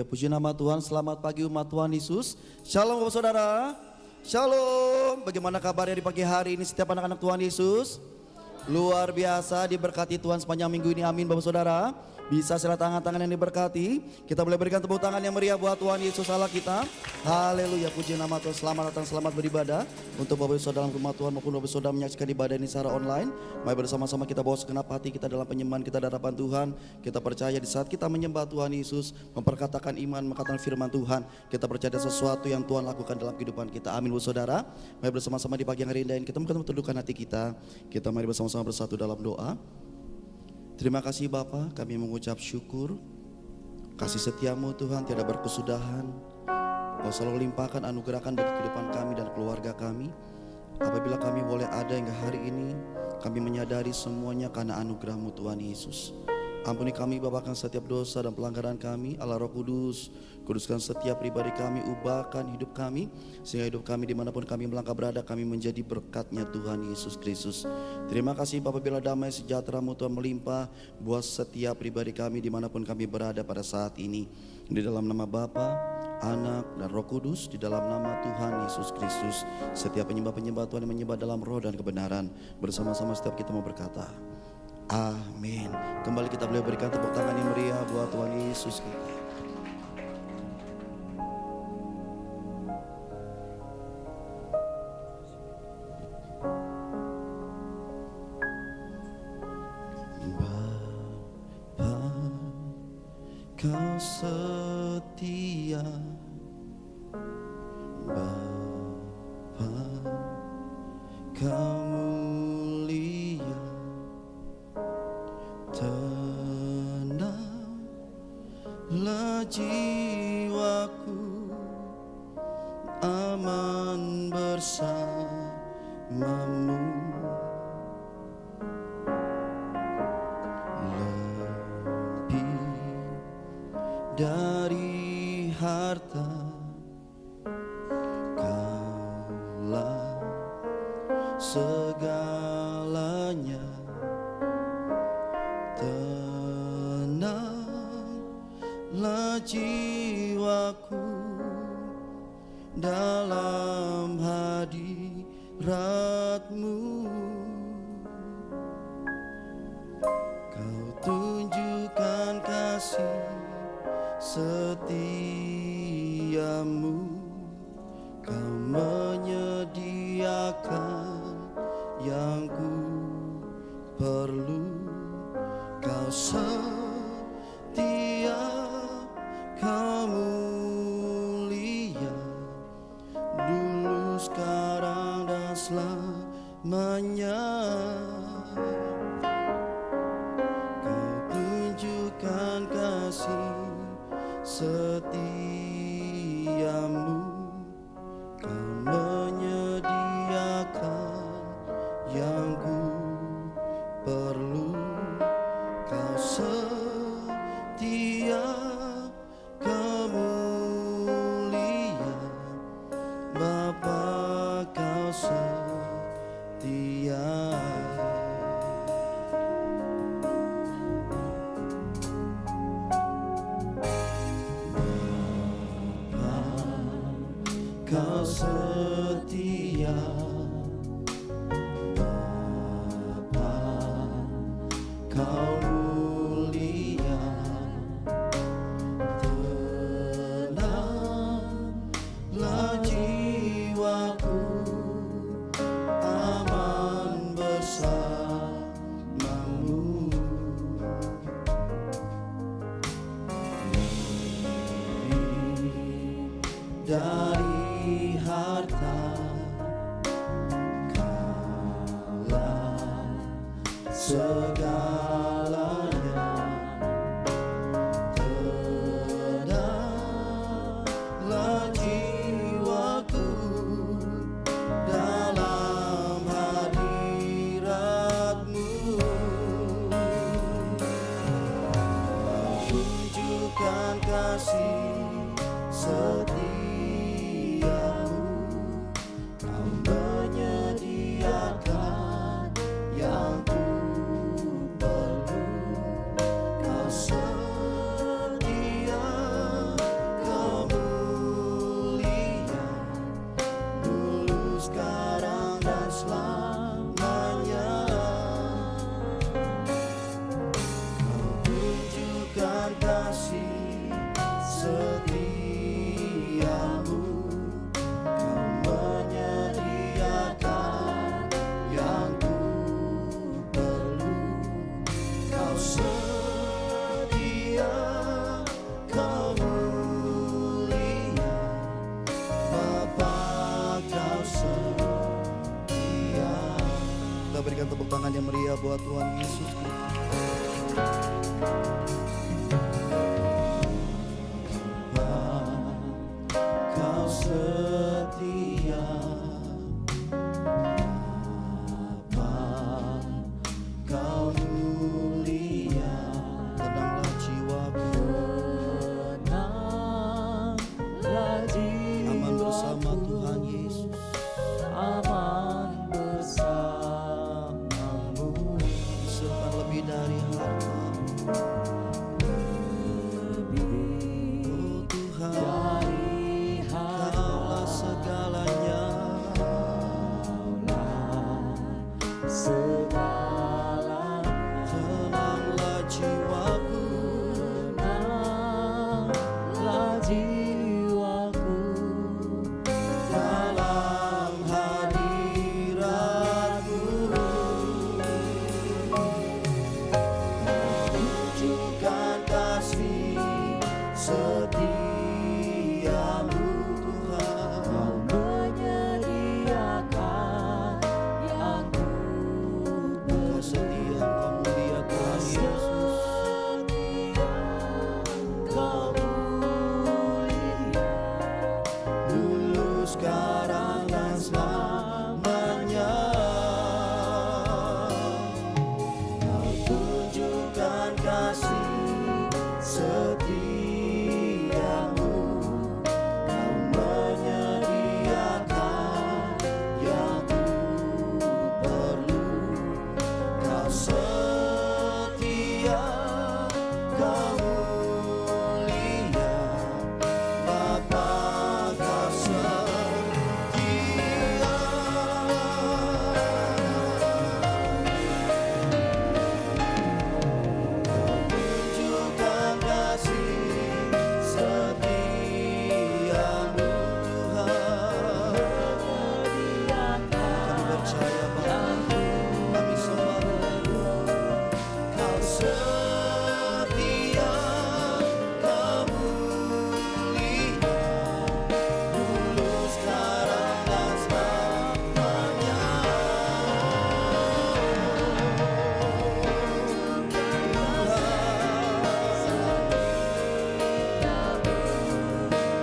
puji nama Tuhan. Selamat pagi umat Tuhan Yesus. Shalom Bapak Saudara. Shalom. Bagaimana kabarnya di pagi hari ini setiap anak-anak Tuhan Yesus? Luar biasa, diberkati Tuhan sepanjang minggu ini, amin Bapak Saudara. Bisa sila tangan-tangan yang diberkati. Kita boleh berikan tepuk tangan yang meriah buat Tuhan Yesus Allah kita. Haleluya, puji nama Tuhan. Selamat datang, selamat beribadah. Untuk Bapak Ibu Saudara dalam rumah Tuhan maupun Bapak Ibu Saudara menyaksikan ibadah ini secara online. Mari bersama-sama kita bawa segenap hati kita dalam penyembahan kita di hadapan Tuhan. Kita percaya di saat kita menyembah Tuhan Yesus, memperkatakan iman, mengatakan firman Tuhan, kita percaya ada sesuatu yang Tuhan lakukan dalam kehidupan kita. Amin Bapak Saudara. Mari bersama-sama di pagi yang hari ini kita menundukkan hati kita. Kita mari bersama-sama bersatu dalam doa. Terima kasih Bapa, kami mengucap syukur. Kasih setiamu Tuhan tiada berkesudahan. Kau selalu limpahkan anugerahkan bagi kehidupan kami dan keluarga kami. Apabila kami boleh ada hingga hari ini, kami menyadari semuanya karena anugerah-Mu Tuhan Yesus. Ampuni kami Bapa akan setiap dosa dan pelanggaran kami. Allah Roh Kudus, kuduskan setiap pribadi kami, ubahkan hidup kami, sehingga hidup kami dimanapun kami melangkah berada, kami menjadi berkat-Nya Tuhan Yesus Kristus. Terima kasih Bapa bila damai sejahtera-Mu Tuhan melimpah buat setiap pribadi kami dimanapun kami berada pada saat ini. Di dalam nama Bapa, Anak dan Roh Kudus, di dalam nama Tuhan Yesus Kristus. Setiap penyembah-penyembah Tuhan yang menyembah dalam roh dan kebenaran, bersama-sama setiap kita mau berkata amin. Kembali kita boleh berikan tepuk tangan yang meriah buat Tuhan Yesus kita. Bapa, Kau setia. Bapa, Kau mulia. Tenanglah jiwaku, aman bersamamu. Lebih dari harta, Kaulah segalanya. Tenanglah jiwaku dalam hadirat-Mu. Kau tunjukkan kasih setiamu. Kau menyediakan yang ku perlu. Kau setia, Kau mulia, dulu, sekarang, dan selamanya. Kau tunjukkan kasih setiamu. Kau menyediakan yang ku perlu. Kau setia, Kau mulia, Bapa, Kau setia. Bapa, Kau setia. Bapa, Kau mulia. Tenanglah jiwaku, aman bersamamu. Lebih dari harta, Kaulah segalanya. Tenanglah jiwaku dalam hadirat-Mu. Tunjukkan kasih setiamu. Kau menyediakan yang ku perlu. Kau setia, setia buat Tuhan Yesus. Kau setia, Bapa, Kau mulia. Tenanglah jiwaku, tenanglah jiwaku, aman bersama Tuhan Yesus, aman bersamamu. serta lebih dari harta. Oh Tuhan, Kaulah segalanya. Tenanglah jiwaku, tenanglah jiwaku, dalam hadirat-Mu. Tunjukkan kasih setiamu Tuhan. Kau menyediakan yang ku Kau setia, Kau mulia Tuhan Yesus. Kau mulia, Dulu, sekarang, dan selamanya. Kau tunjukkan kasih setiamu. Kau menyediakan yang ku perlu. Kau setia, Kau mulia, Bapa, Kau setia. Tunjukkan kasih setiamu Tuhan. Kami percaya Bapa, kami sembah. Kau setia, Kau mulia, dulu, sekarang, dan selamanya.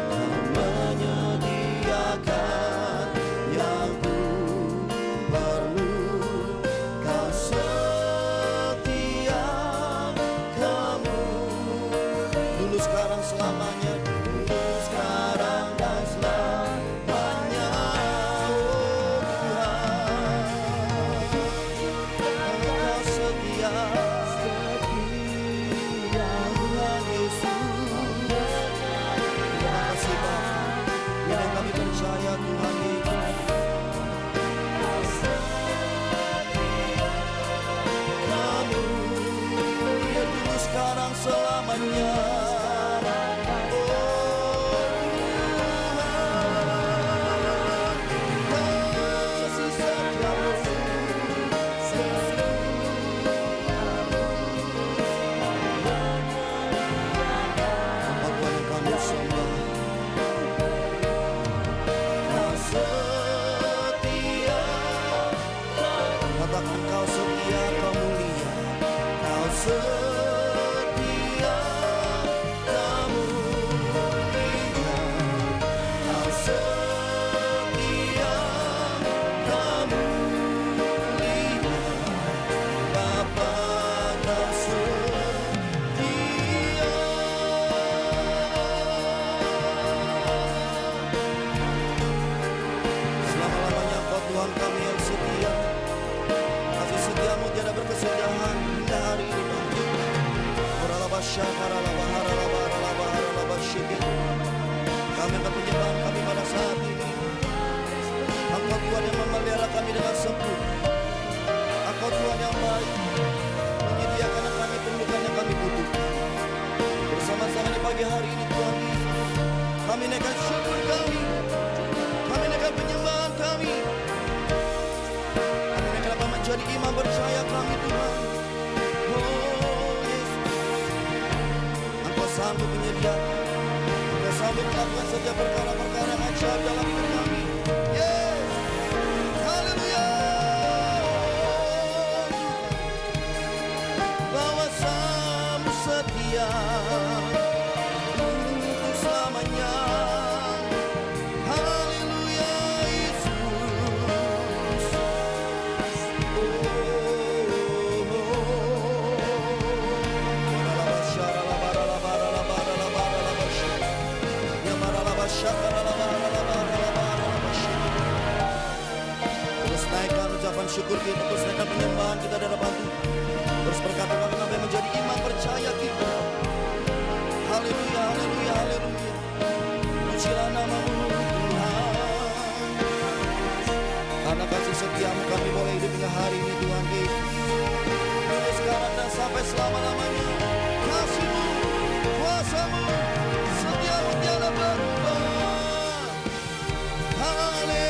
Kau menyediakan yang ku perlu. Kau setia, Kamu dulu, sekarang, selamanya. Dulu, sekarang, dan selamanya. Oh Tuhan, Kau setia, Tuhan Yesus. Terima kasih Bapa, ini yang kami percaya Tuhan Yesus. Kamu dia dulu, sekarang, selamanya. Kasih setiamu, Bapa Tuhan yang kami sembah. Kau setia, katakan Kau setia, Kau mulia. Kau setia, Kau mulia. Kau setia, Kau mulia. Bapa, Kau setia. Selama-lamanya Engkau Tuhan kami yang setia. Kasih setiamu tiada berkesudahan hingga hari ini Tuhan. Kami akan penyembahan kami pada saat ini. Engkau Tuhan yang memelihara kami dengan sempurna. Engkau Tuhan yang baik, menyediakan yang kami perlukan, yang kami butuhkan. Bersama-sama di pagi hari ini Tuhan Yesus, kami naikkan syukur kami, kami naikkan penyembahan kami, kami naikkan apa menjadi imam percaya kami Tuhan. Oh Yesus, Engkau sanggup menyediakan, Engkau sanggup melakukan setiap perkara-perkara yang ajaib dalam hidup kami. Yes, haleluya. Terus naikkan ucapan syukur kita, terus naikkan penyembahan kita di hadapan Tuhan. Terus berkatakan apa yang menjadi iman percaya kita. Haleluya, haleluya, haleluya. Pujilah namamu Tuhan. Karena kasih setiamu kami boleh hidup hingga hari ini Tuhan Yesus. Sekarang dan sampai selama-lamanya. Kasih-Mu, kuasa-Mu, setiamu tiada berubah. Haleluya.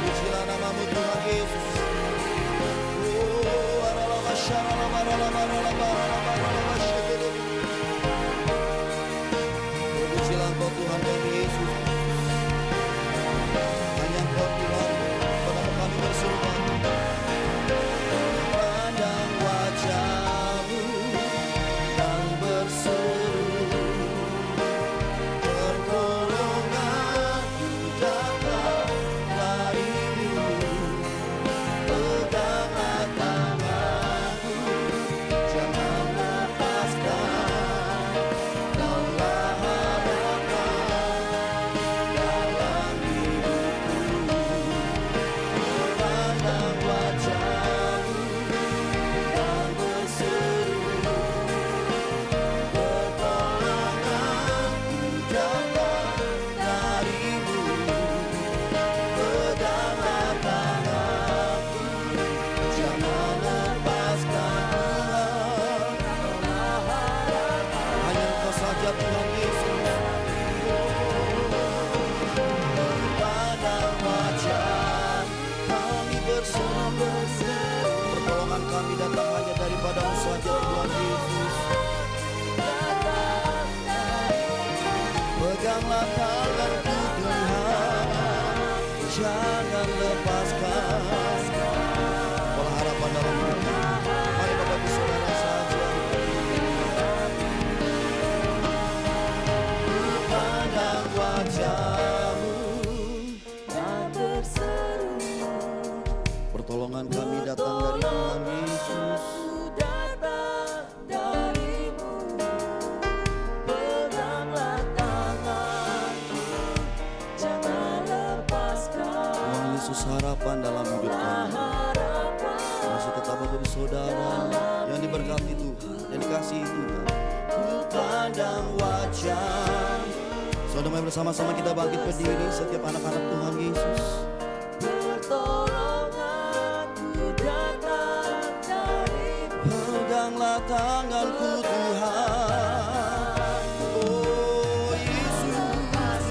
Pujilah namamu Tuhan Yesus. Oh, pujilah Engkau Tuhan kami Yesus. Hanya Engkau Tuhan, padamu kami bersumpah. Pandang wajah-Mu dan berseru, pertolonganku datang dari-Mu. Peganglah tanganku, jangan lepaskan. Kaulah harapan dalam hidupku. Pandang wajah-Mu dan berseru, pertolonganku datang dari-Mu. Peganglah tanganku, jangan lepaskan. Hanya Engkau saja Tuhan Yesus. Pandang wajah kami berseru, pertolongan kami datang hanya daripada-Mu saja Tuhan Yesus. Peganglah tanganku Tuhan, jangan lepaskan. Pola harapan dalam hidup. Mari Bapak Ibu Saudara saja. Pandang wajah-Mu dan berseru, pertolongan kami datang dari Tuhan Yesus. datang dari-Mu. Peganglah tanganku, jangan lepaskan. Tuhan Yesus harapan dalam hidup kami. Masih tetap Bapak Ibu Saudara yang diberkati Tuhan, yang dikasihi Tuhan. Ku pandang wajah. Saudara mari bersama-sama kita bangkit berdiri setiap anak-anak Tuhan Yesus. Pertolonganku datang dari-Mu. Peganglah tanganku Tuhan. Oh Yesus Tuhan,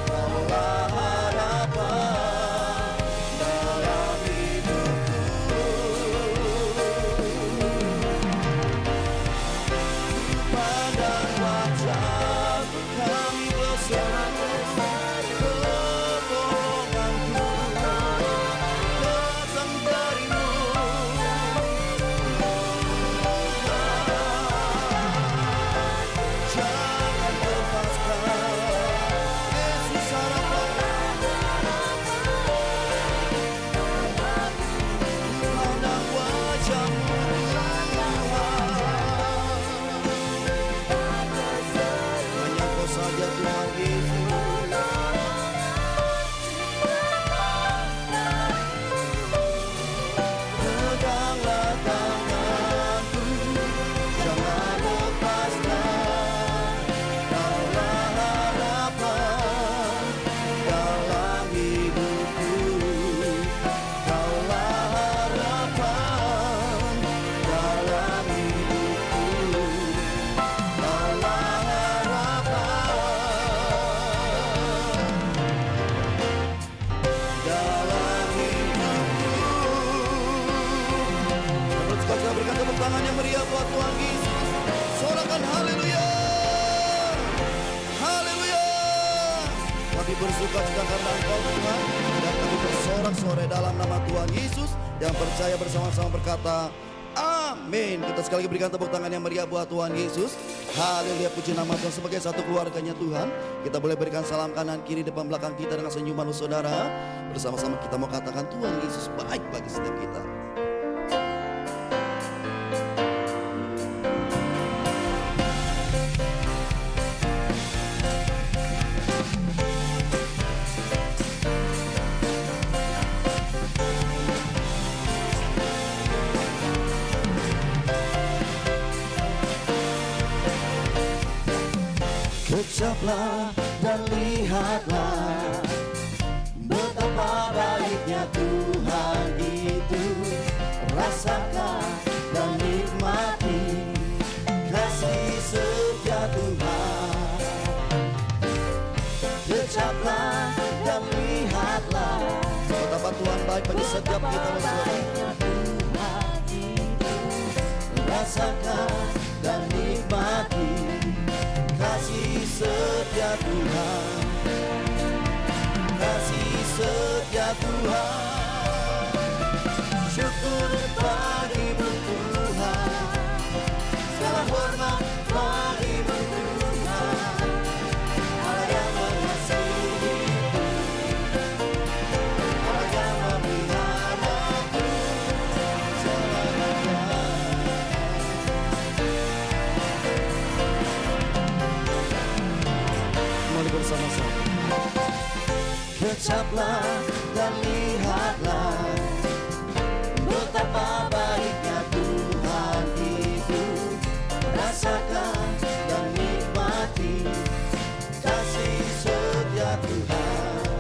Kaulah harapan dalam hidupku. Pandang wajah kami bersama, pertolonganku datang dari-Mu. Jangan lepaskan Yesus harapan. Pandang wajah-Mu Tuhan, hanya Engkau saja Tuhan Yesus. Peganglah tanganku, jangan lepaskan. Kaulah harapan dalam hidupku. Kaulah harapan dalam hidupku. Kaulah harapan dalam hidupku. Menurut kita berikan tepuk tangan yang meriah buat Tuhan Yesus. Sorakan haleluya. Haleluya. Kami bersuka cita karena Engkau Tuhan, dan kami bersorak-sorai dalam nama Tuhan Yesus. Yang percaya bersama-sama berkata amin. Kita sekali lagi berikan tepuk tangan yang meriah buat Tuhan Yesus. Haleluya, puji nama Tuhan. Sebagai satu keluarganya Tuhan, kita boleh berikan salam kanan kiri depan belakang kita dengan senyuman saudara. Bersama-sama kita mau katakan Tuhan Yesus baik bagi setiap kita. Ucaplah dan lihatlah betapa baiknya Tuhan itu. Rasakan dan nikmati kasih setia Tuhan. Ucaplah dan lihatlah betapa Tuhan baik bagi setiap kita bersama. Rasakan dan nikmati kasih setia Tuhan. Kasih setia Tuhan. Syukur bagimu Tuhan. Segala hormat bagimu Tuhan. Allah yang mengasihiku, Allah yang memeliharaku selamanya. Mari bersama-sama. Kecaplah dan lihatlah betapa baiknya Tuhan itu. Rasakan dan nikmati kasih setia Tuhan.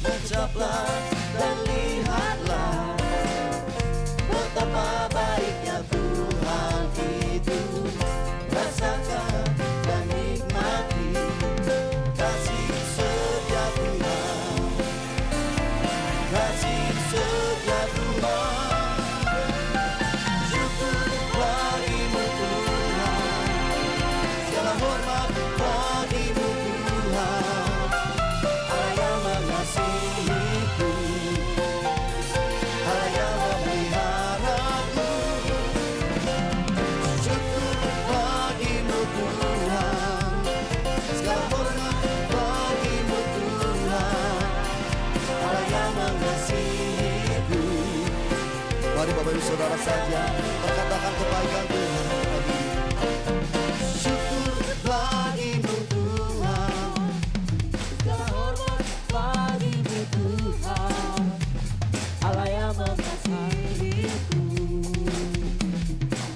Kecaplah dan lihatlah betapa baiknya Tuhan itu. Rasakan dan nikmati kasih setia Tuhan. Kasih setia Tuhan. Syukur bagimu Tuhan. Segala hormat bagimu Tuhan. Allah yang mengasihiku, Allah yang memeliharaku. Syukur bagimu Tuhan. Segala hormat bagimu Tuhan. Allah yang mengasihiku. Mari Bapak Ibu Saudara saja perkatakan kebaikan Tuhan bagi. Syukur bagimu Tuhan. Segala hormat bagimu Tuhan, Allah yang mengasihiku,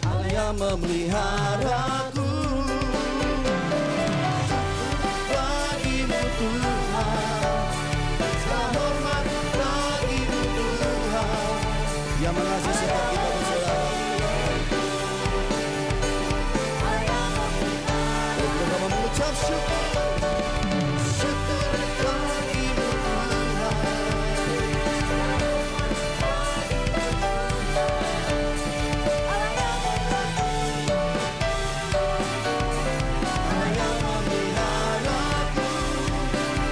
Allah yang memeliharaku. Bagimu Tuhan. Segala hormat bagimu Tuhan. Yang mengasihi setiap kita bersaudara. Allah yang memeliharaku. Bersama mengucap syukur. Syukur bagimu Tuhan. Allah yang memeliharaku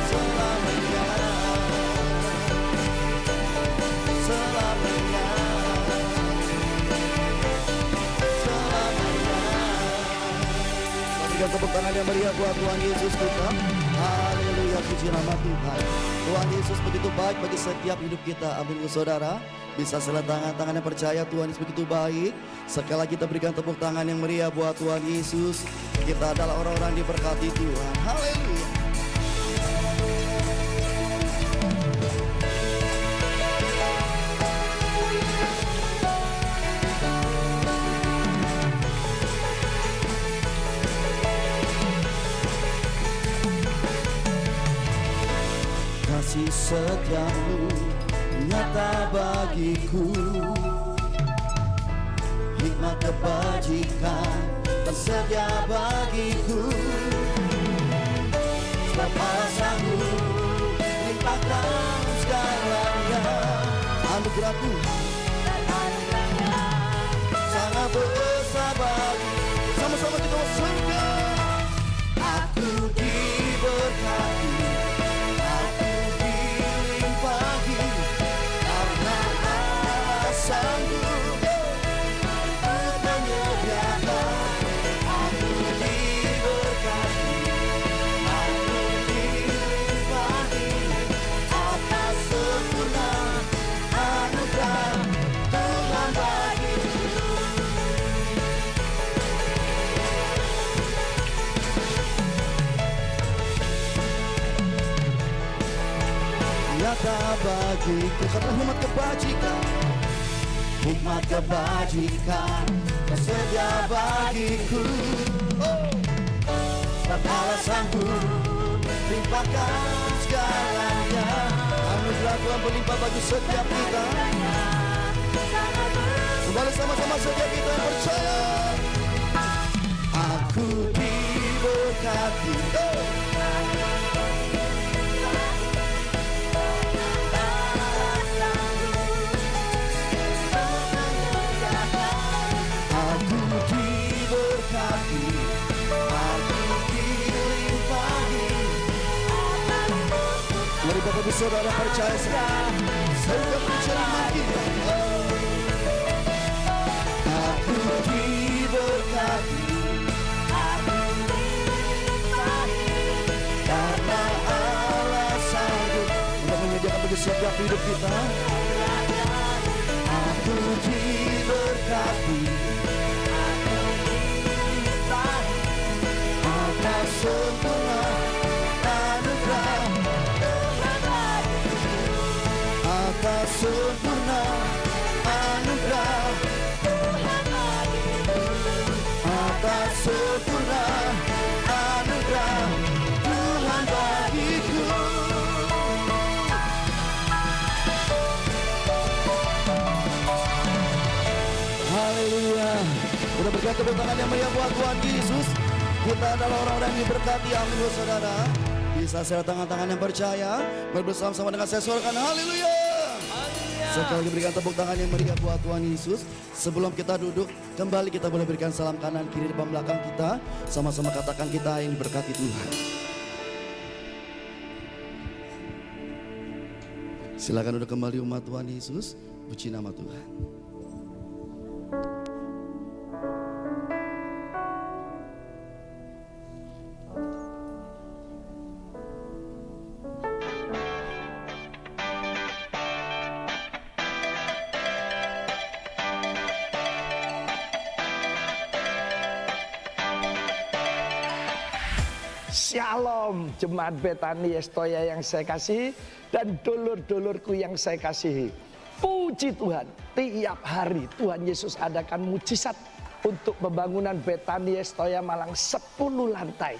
selamanya. Selamanya. Selamanya. Berikan tepuk tangan yang meriah buat Tuhan Yesus kita. Haleluya, puji nama Tuhan. Tuhan Yesus begitu baik bagi setiap hidup kita. Amin, saudara. Bisa selentang tangan yang percaya Tuhan Yesus begitu baik. Sekali lagi kita berikan tepuk tangan yang meriah buat Tuhan Yesus. Kita adalah orang-orang diberkati Tuhan. Haleluya. Kasih setiamu nyata bagiku. Hikmat kebajikan tersedia bagiku. Sebab Allah sanggup limpahkan segalanya. Anugerah Tuhan sangat besar bagi. Sama-sama kita surga. Aku diberkati, aku dilimpahi, karena Allah sanggup menyediakan. Aku diberkati, aku dilimpahi, atas sempurna anugerah Tuhan bagiku. Nyata bagiku karena hikmat kebajikan. Hikmat kebajikan tersedia bagiku. Oh. sanggup limpahkan segalanya. Anugerah Tuhan berlimpah bagi setiap kita. Kembali sama-sama setiap kita yang percaya. Aku diberkati. Aku diberkati. Aku dilimpahi. Mari Bapak Ibu Saudara percaya setiap perjalanan kita. Aku diberkati. Karena Allah sanggup untuk menyediakan bagi setiap hidup kita. Aku diberkati. Atas sempurna anugerah. Atas sempurna anugerah. Atas sempurna anugerah Tuhan bagiku. Haleluya. Udah berkat tepuk tangan yang meriah buat Tuhan Yesus. Kita adalah orang-orang yang diberkati. Amin saudara. Bisa saya tangan-tangan yang percaya bersama-sama dengan saya suarakan haleluya. Sekali lagi berikan tepuk tangan yang meriah buat Tuhan Yesus. Sebelum kita duduk, kembali kita boleh berikan salam kanan kiri depan belakang kita. Sama-sama katakan kita yang diberkati Tuhan. Silakan duduk kembali umat Tuhan Yesus. Puji nama Tuhan. Shalom jemaat Betani Estoya yang saya kasihi dan dulur-dulurku yang saya kasihi. Puji Tuhan, tiap hari Tuhan Yesus adakan mujizat untuk pembangunan Betani Estoya Malang 10 lantai.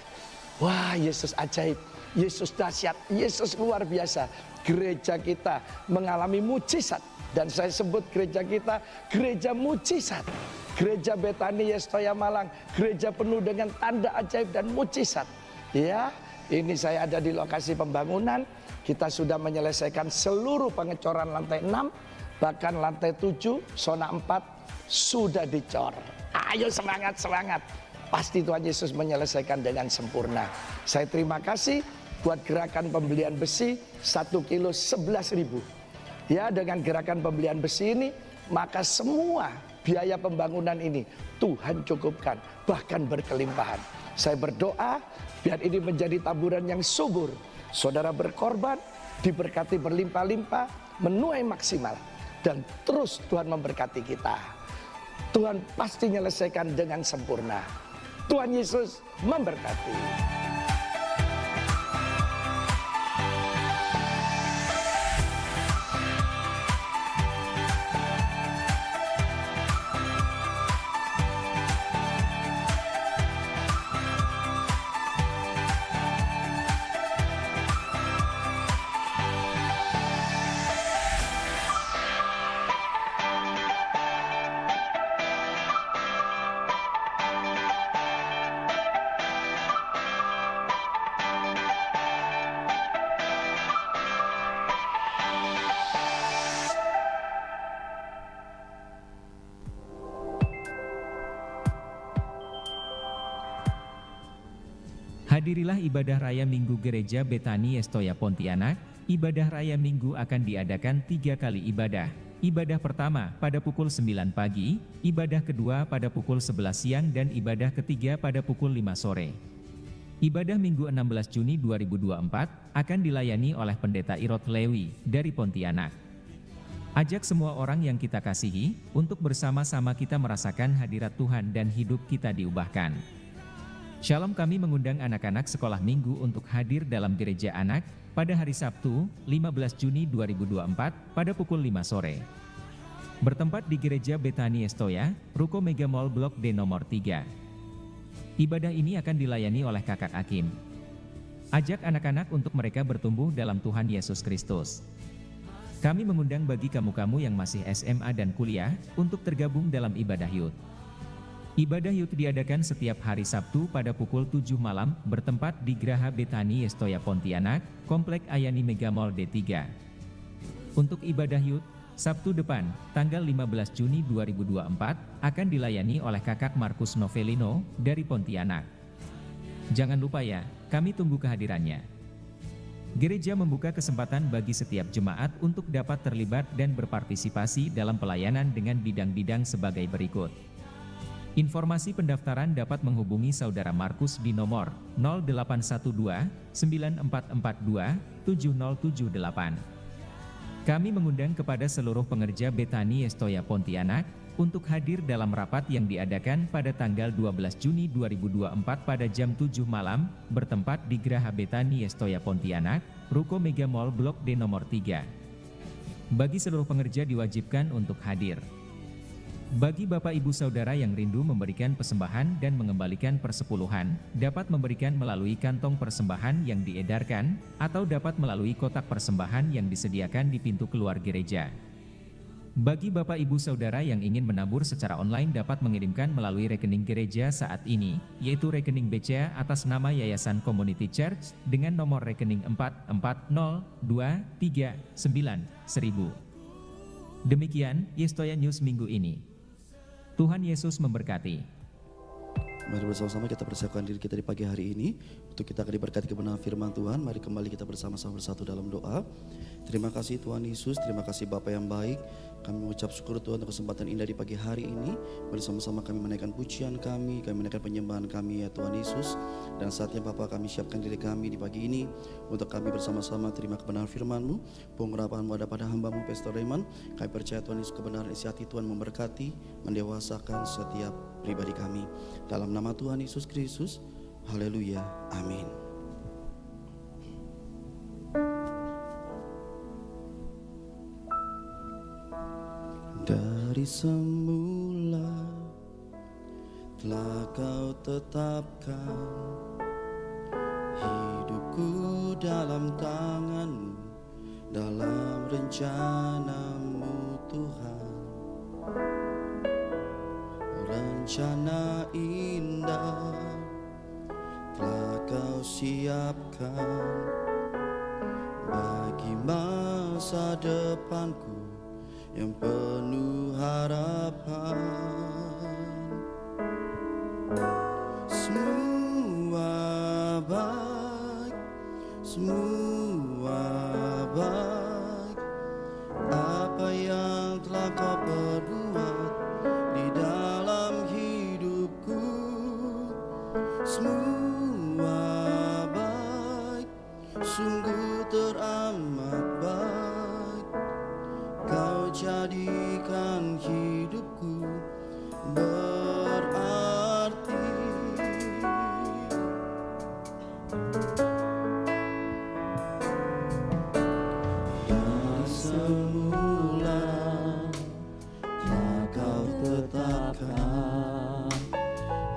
Wah, Yesus ajaib, Yesus dahsyat, Yesus luar biasa. Gereja kita mengalami mujizat dan saya sebut gereja kita gereja mujizat. Gereja Betani Estoya Malang, gereja penuh dengan tanda ajaib dan mujizat. Ya, ini saya ada di lokasi pembangunan. Kita sudah menyelesaikan seluruh pengecoran lantai 6, bahkan lantai 7, zona 4 sudah dicor. Ayo semangat, semangat. Pasti Tuhan Yesus menyelesaikan dengan sempurna. Saya terima kasih buat gerakan pembelian besi 1 kilo 11.000. Ya, dengan gerakan pembelian besi ini, maka semua biaya pembangunan ini Tuhan cukupkan, bahkan berkelimpahan. Saya berdoa biar ini menjadi taburan yang subur. Saudara berkorban, diberkati berlimpah-limpah, menuai maksimal. Dan terus Tuhan memberkati kita. Tuhan pasti menyelesaikan dengan sempurna. Tuhan Yesus memberkati. Hadirilah ibadah raya Minggu Gereja Betani Estoya Pontianak. Ibadah raya Minggu akan diadakan 3 kali ibadah. Ibadah pertama pada pukul 9 pagi, ibadah kedua pada pukul 11 siang dan ibadah ketiga pada pukul 5 sore. Ibadah Minggu 16 Juni 2024 akan dilayani oleh Pendeta Irot Lewi dari Pontianak. Ajak semua orang yang kita kasihi untuk bersama-sama kita merasakan hadirat Tuhan dan hidup kita diubahkan. Shalom, kami mengundang anak-anak sekolah minggu untuk hadir dalam gereja anak pada hari Sabtu 15 Juni 2024 pada pukul 5 sore. Bertempat di Gereja Betani Estoya, Ruko Mega Mall Blok D nomor 3. Ibadah ini akan dilayani oleh Kakak Akim. Ajak anak-anak untuk mereka bertumbuh dalam Tuhan Yesus Kristus. Kami mengundang bagi kamu-kamu yang masih SMA dan kuliah untuk tergabung dalam ibadah youth. Ibadah youth diadakan setiap hari Sabtu pada pukul 7 malam bertempat di Graha Betani Estoya Pontianak, Komplek Ayani Mega Mall D3. Untuk ibadah youth, Sabtu depan, tanggal 15 Juni 2024, akan dilayani oleh Kakak Markus Novelino dari Pontianak. Jangan lupa ya, kami tunggu kehadirannya. Gereja membuka kesempatan bagi setiap jemaat untuk dapat terlibat dan berpartisipasi dalam pelayanan dengan bidang-bidang sebagai berikut. Informasi pendaftaran dapat menghubungi Saudara Markus di nomor 0812 9442 7078. Kami mengundang kepada seluruh pengerja Betani Estoya Pontianak untuk hadir dalam rapat yang diadakan pada tanggal 12 Juni 2024 pada jam 7 malam bertempat di Graha Betani Estoya Pontianak, Ruko Mega Mall Blok D nomor 3. Bagi seluruh pengerja diwajibkan untuk hadir. Bagi Bapak Ibu Saudara yang rindu memberikan persembahan dan mengembalikan persepuluhan, dapat memberikan melalui kantong persembahan yang diedarkan, atau dapat melalui kotak persembahan yang disediakan di pintu keluar gereja. Bagi Bapak Ibu Saudara yang ingin menabur secara online dapat mengirimkan melalui rekening gereja saat ini, yaitu rekening BCA atas nama Yayasan Community Church dengan nomor rekening 4402391000. Demikian Yestoya News minggu ini. Tuhan Yesus memberkati. Mari bersama-sama kita persiapkan diri kita di pagi hari ini untuk kita akan diberkati kebenaran firman Tuhan. Mari kembali kita bersama-sama bersatu dalam doa. Terima kasih Tuhan Yesus, terima kasih Bapa yang baik. Kami mengucap syukur Tuhan untuk kesempatan indah di pagi hari ini. Bersama-sama kami menaikkan pujian kami menaikkan penyembahan kami ya Tuhan Yesus. Dan saatnya Bapa kami siapkan diri kami di pagi ini untuk kami bersama-sama terima kebenaran firman-Mu. Pengurapan-Mu ada pada hamba-Mu Pastor Raymond. Kami percaya Tuhan Yesus kebenaran isi hati Tuhan memberkati, mendewasakan setiap pribadi kami. Dalam nama Tuhan Yesus Kristus, haleluya, amin. Dari semula telah Kau tetapkan hidupku dalam tangan-Mu, dalam rencana-Mu Tuhan. Rencana indah telah Kau siapkan bagi masa depanku yang penuh harapan. Semua baik, semua baik, apa yang telah Kau perbuat di dalam hidupku. Semua baik, sungguh teramat baik. Kau jadikan hidupku berarti. Dari semula telah Kau tetapkan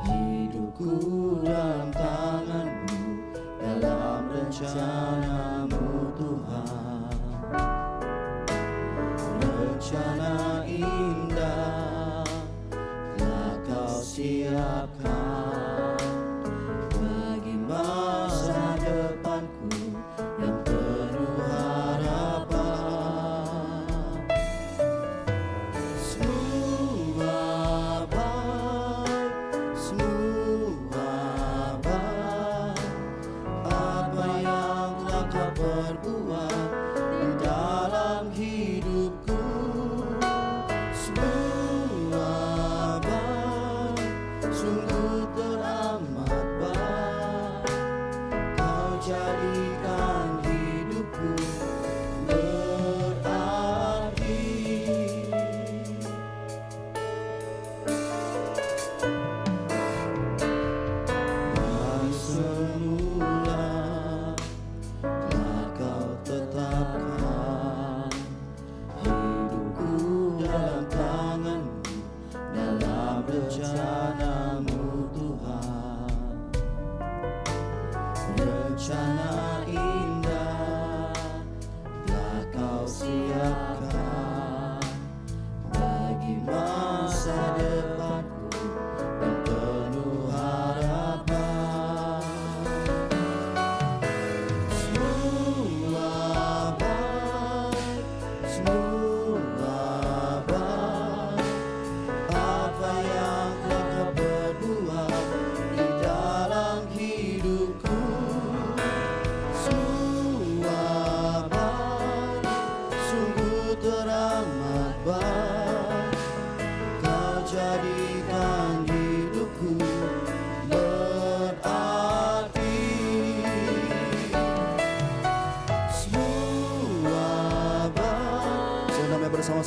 hidupku dalam tangan-Mu, dalam rencana-Mu Tuhan. Rencana indah telah Kau siapkan bagi masa depanku yang penuh harapan. Semua baik, semua baik, apa yang telah Kau perbuat di dalam hidupku. Semua baik, sungguh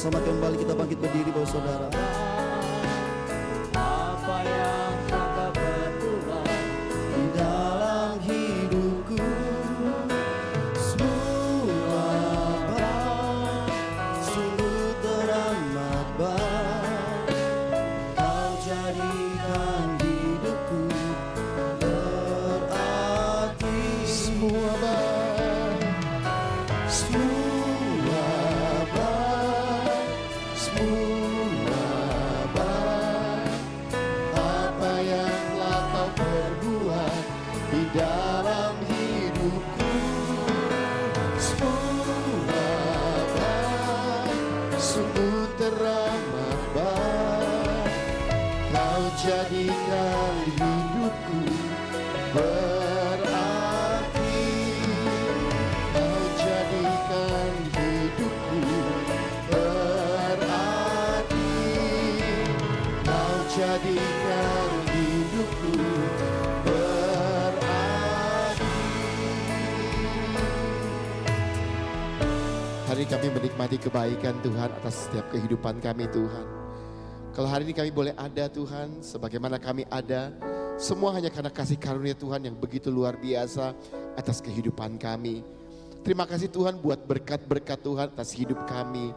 Sama-sama kembali kita bangkit berdiri Bapak Saudara. Apa yang Engkau perbuat Di dalam hidupku semua baik, sungguh teramat baik. Kau jadikan hidupku berarti. Semua baik, semua baik, semua baik. Apa yang telah kau perbuat di dalam hidupku semua baik, sungguh teramat baik. Kau jadikan hidupku berarti. Kau jadikan hidupku berarti. Kau jadikan hidupku berarti. Hari ini kami menikmati kebaikan Tuhan atas setiap kehidupan kami Tuhan. Kalau hari ini kami boleh ada Tuhan, sebagaimana kami ada, semua hanya karena kasih karunia Tuhan yang begitu luar biasa atas kehidupan kami. Terima kasih Tuhan buat berkat-berkat Tuhan atas hidup kami,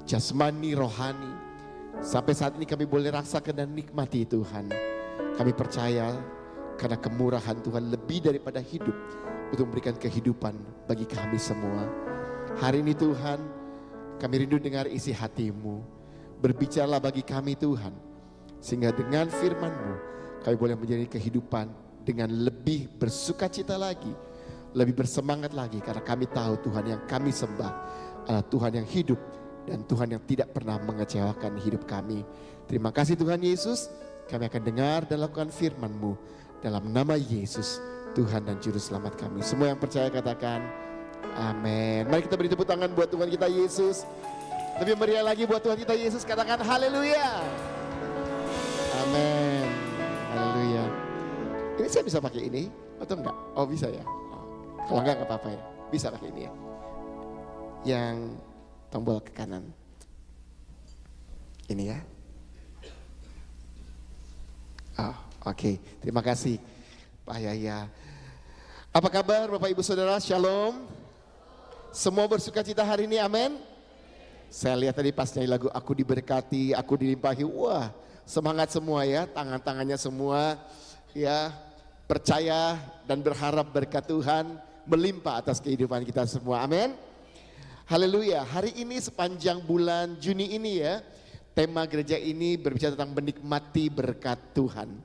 jasmani, rohani. Sampai saat ini kami boleh rasakan dan nikmati Tuhan. Kami percaya karena kemurahan Tuhan lebih daripada hidup untuk memberikan kehidupan bagi kami semua. Hari ini Tuhan, kami rindu dengar isi hati-Mu. Berbicaralah bagi kami Tuhan, sehingga dengan firman-Mu kami boleh menjadi kehidupan dengan lebih bersukacita lagi, lebih bersemangat lagi, karena kami tahu Tuhan yang kami sembah adalah Tuhan yang hidup dan Tuhan yang tidak pernah mengecewakan hidup kami. Terima kasih Tuhan Yesus, kami akan dengar dan lakukan firman-Mu dalam nama Yesus, Tuhan dan Juru Selamat kami. Semua yang percaya katakan amin. Mari kita beri tepuk tangan buat Tuhan kita Yesus. Lebih meriah lagi buat Tuhan kita Yesus, katakan haleluya. Amin. Haleluya. Ini saya bisa pakai ini atau enggak? Oh bisa ya. Kalau enggak apa-apa ya. Bisa pakai ini ya. Yang tombol ke kanan. Ini ya. Oh, oke. Terima kasih Pak Yahya. Apa kabar Bapak Ibu Saudara? Shalom. Semua bersukacita hari ini, amin. Saya lihat tadi pas nyanyi lagu Aku Diberkati, Aku Dilimpahi. Wah, semangat semua ya, tangan-tangannya semua ya, percaya dan berharap berkat Tuhan melimpah atas kehidupan kita semua. Amin. Haleluya. Hari ini sepanjang bulan Juni ini ya, tema gereja ini berbicara tentang menikmati berkat Tuhan.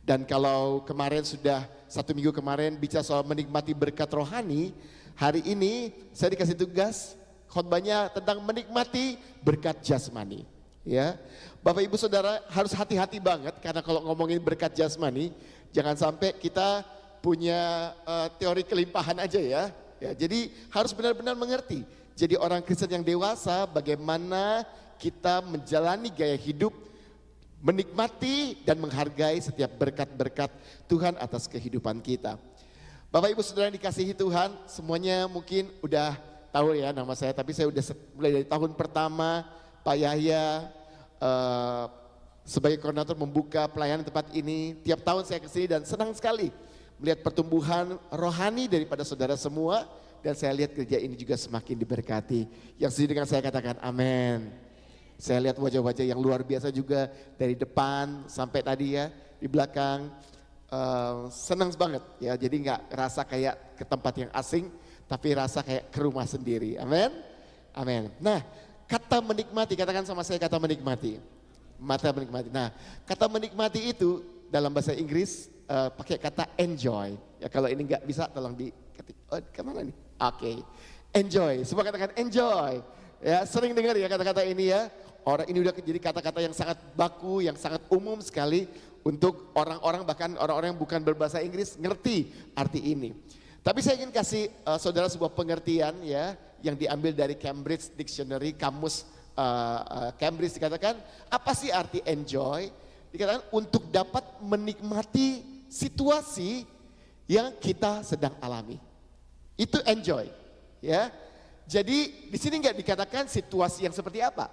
Dan kalau kemarin sudah 1 minggu kemarin bicara soal menikmati berkat rohani, hari ini saya dikasih tugas khotbahnya tentang menikmati berkat jasmani. Ya, Bapak Ibu Saudara harus hati-hati banget karena kalau ngomongin berkat jasmani, jangan sampai kita punya teori kelimpahan aja ya. Ya, jadi harus benar-benar mengerti. Jadi orang Kristen yang dewasa, bagaimana kita menjalani gaya hidup, menikmati dan menghargai setiap berkat-berkat Tuhan atas kehidupan kita. Bapak Ibu Saudara yang dikasihi Tuhan, semuanya mungkin udah tahu ya nama saya, tapi saya udah mulai dari tahun pertama Pak Yahya sebagai koordinator membuka pelayanan tempat ini. Tiap tahun saya kesini dan senang sekali melihat pertumbuhan rohani daripada saudara semua, dan saya lihat gereja ini juga semakin diberkati. Yang setuju dengan saya katakan amin. Saya lihat wajah-wajah yang luar biasa juga dari depan sampai tadi ya di belakang. Senang banget ya, jadi nggak rasa kayak ke tempat yang asing, tapi rasa kayak ke rumah sendiri. Amin, amin. Nah, kata menikmati, katakan sama saya kata menikmati. Mata menikmati. Nah, kata menikmati itu dalam bahasa Inggris pakai kata enjoy. Ya kalau ini nggak bisa tolong diketik. Oh, kemana nih? Oke, enjoy. Semua katakan enjoy. Ya, sering dengar ya kata-kata ini ya. Orang ini udah jadi kata-kata yang sangat baku, yang sangat umum sekali untuk orang-orang, bahkan orang-orang yang bukan berbahasa Inggris ngerti arti ini. Tapi saya ingin kasih saudara sebuah pengertian ya yang diambil dari Cambridge Dictionary, kamus Cambridge. Dikatakan apa sih arti enjoy? Dikatakan untuk dapat menikmati situasi yang kita sedang alami. Itu enjoy ya. Jadi di sini nggak dikatakan situasi yang seperti apa.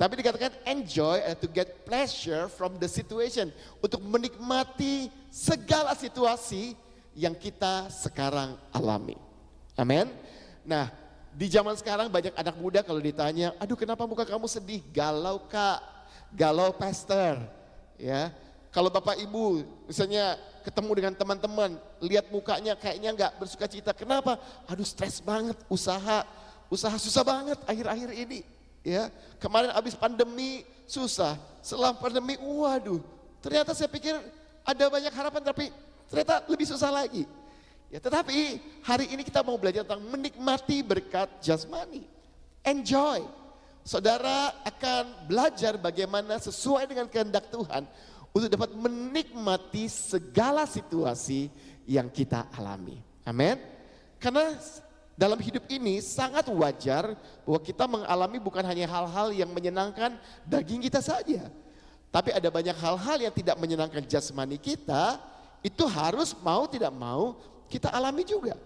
Tapi dikatakan enjoy to get pleasure from the situation. Untuk menikmati segala situasi yang kita sekarang alami. Amin. Nah, di zaman sekarang banyak anak muda kalau ditanya, aduh kenapa muka kamu sedih? Galau kak, galau pastor. Ya, kalau bapak ibu misalnya ketemu dengan teman-teman, lihat mukanya kayaknya nggak bersuka cita. Kenapa? Aduh stres banget, usaha susah banget akhir-akhir ini. Ya, kemarin habis pandemi susah, setelah pandemi, waduh, ternyata saya pikir ada banyak harapan tapi ternyata lebih susah lagi. Ya, tetapi hari ini kita mau belajar tentang menikmati berkat jasmani. Enjoy. Saudara akan belajar bagaimana sesuai dengan kehendak Tuhan untuk dapat menikmati segala situasi yang kita alami. Amin. Karena dalam hidup ini sangat wajar bahwa kita mengalami bukan hanya hal-hal yang menyenangkan daging kita saja. Tapi ada banyak hal-hal yang tidak menyenangkan jasmani kita, itu harus mau tidak mau kita alami juga.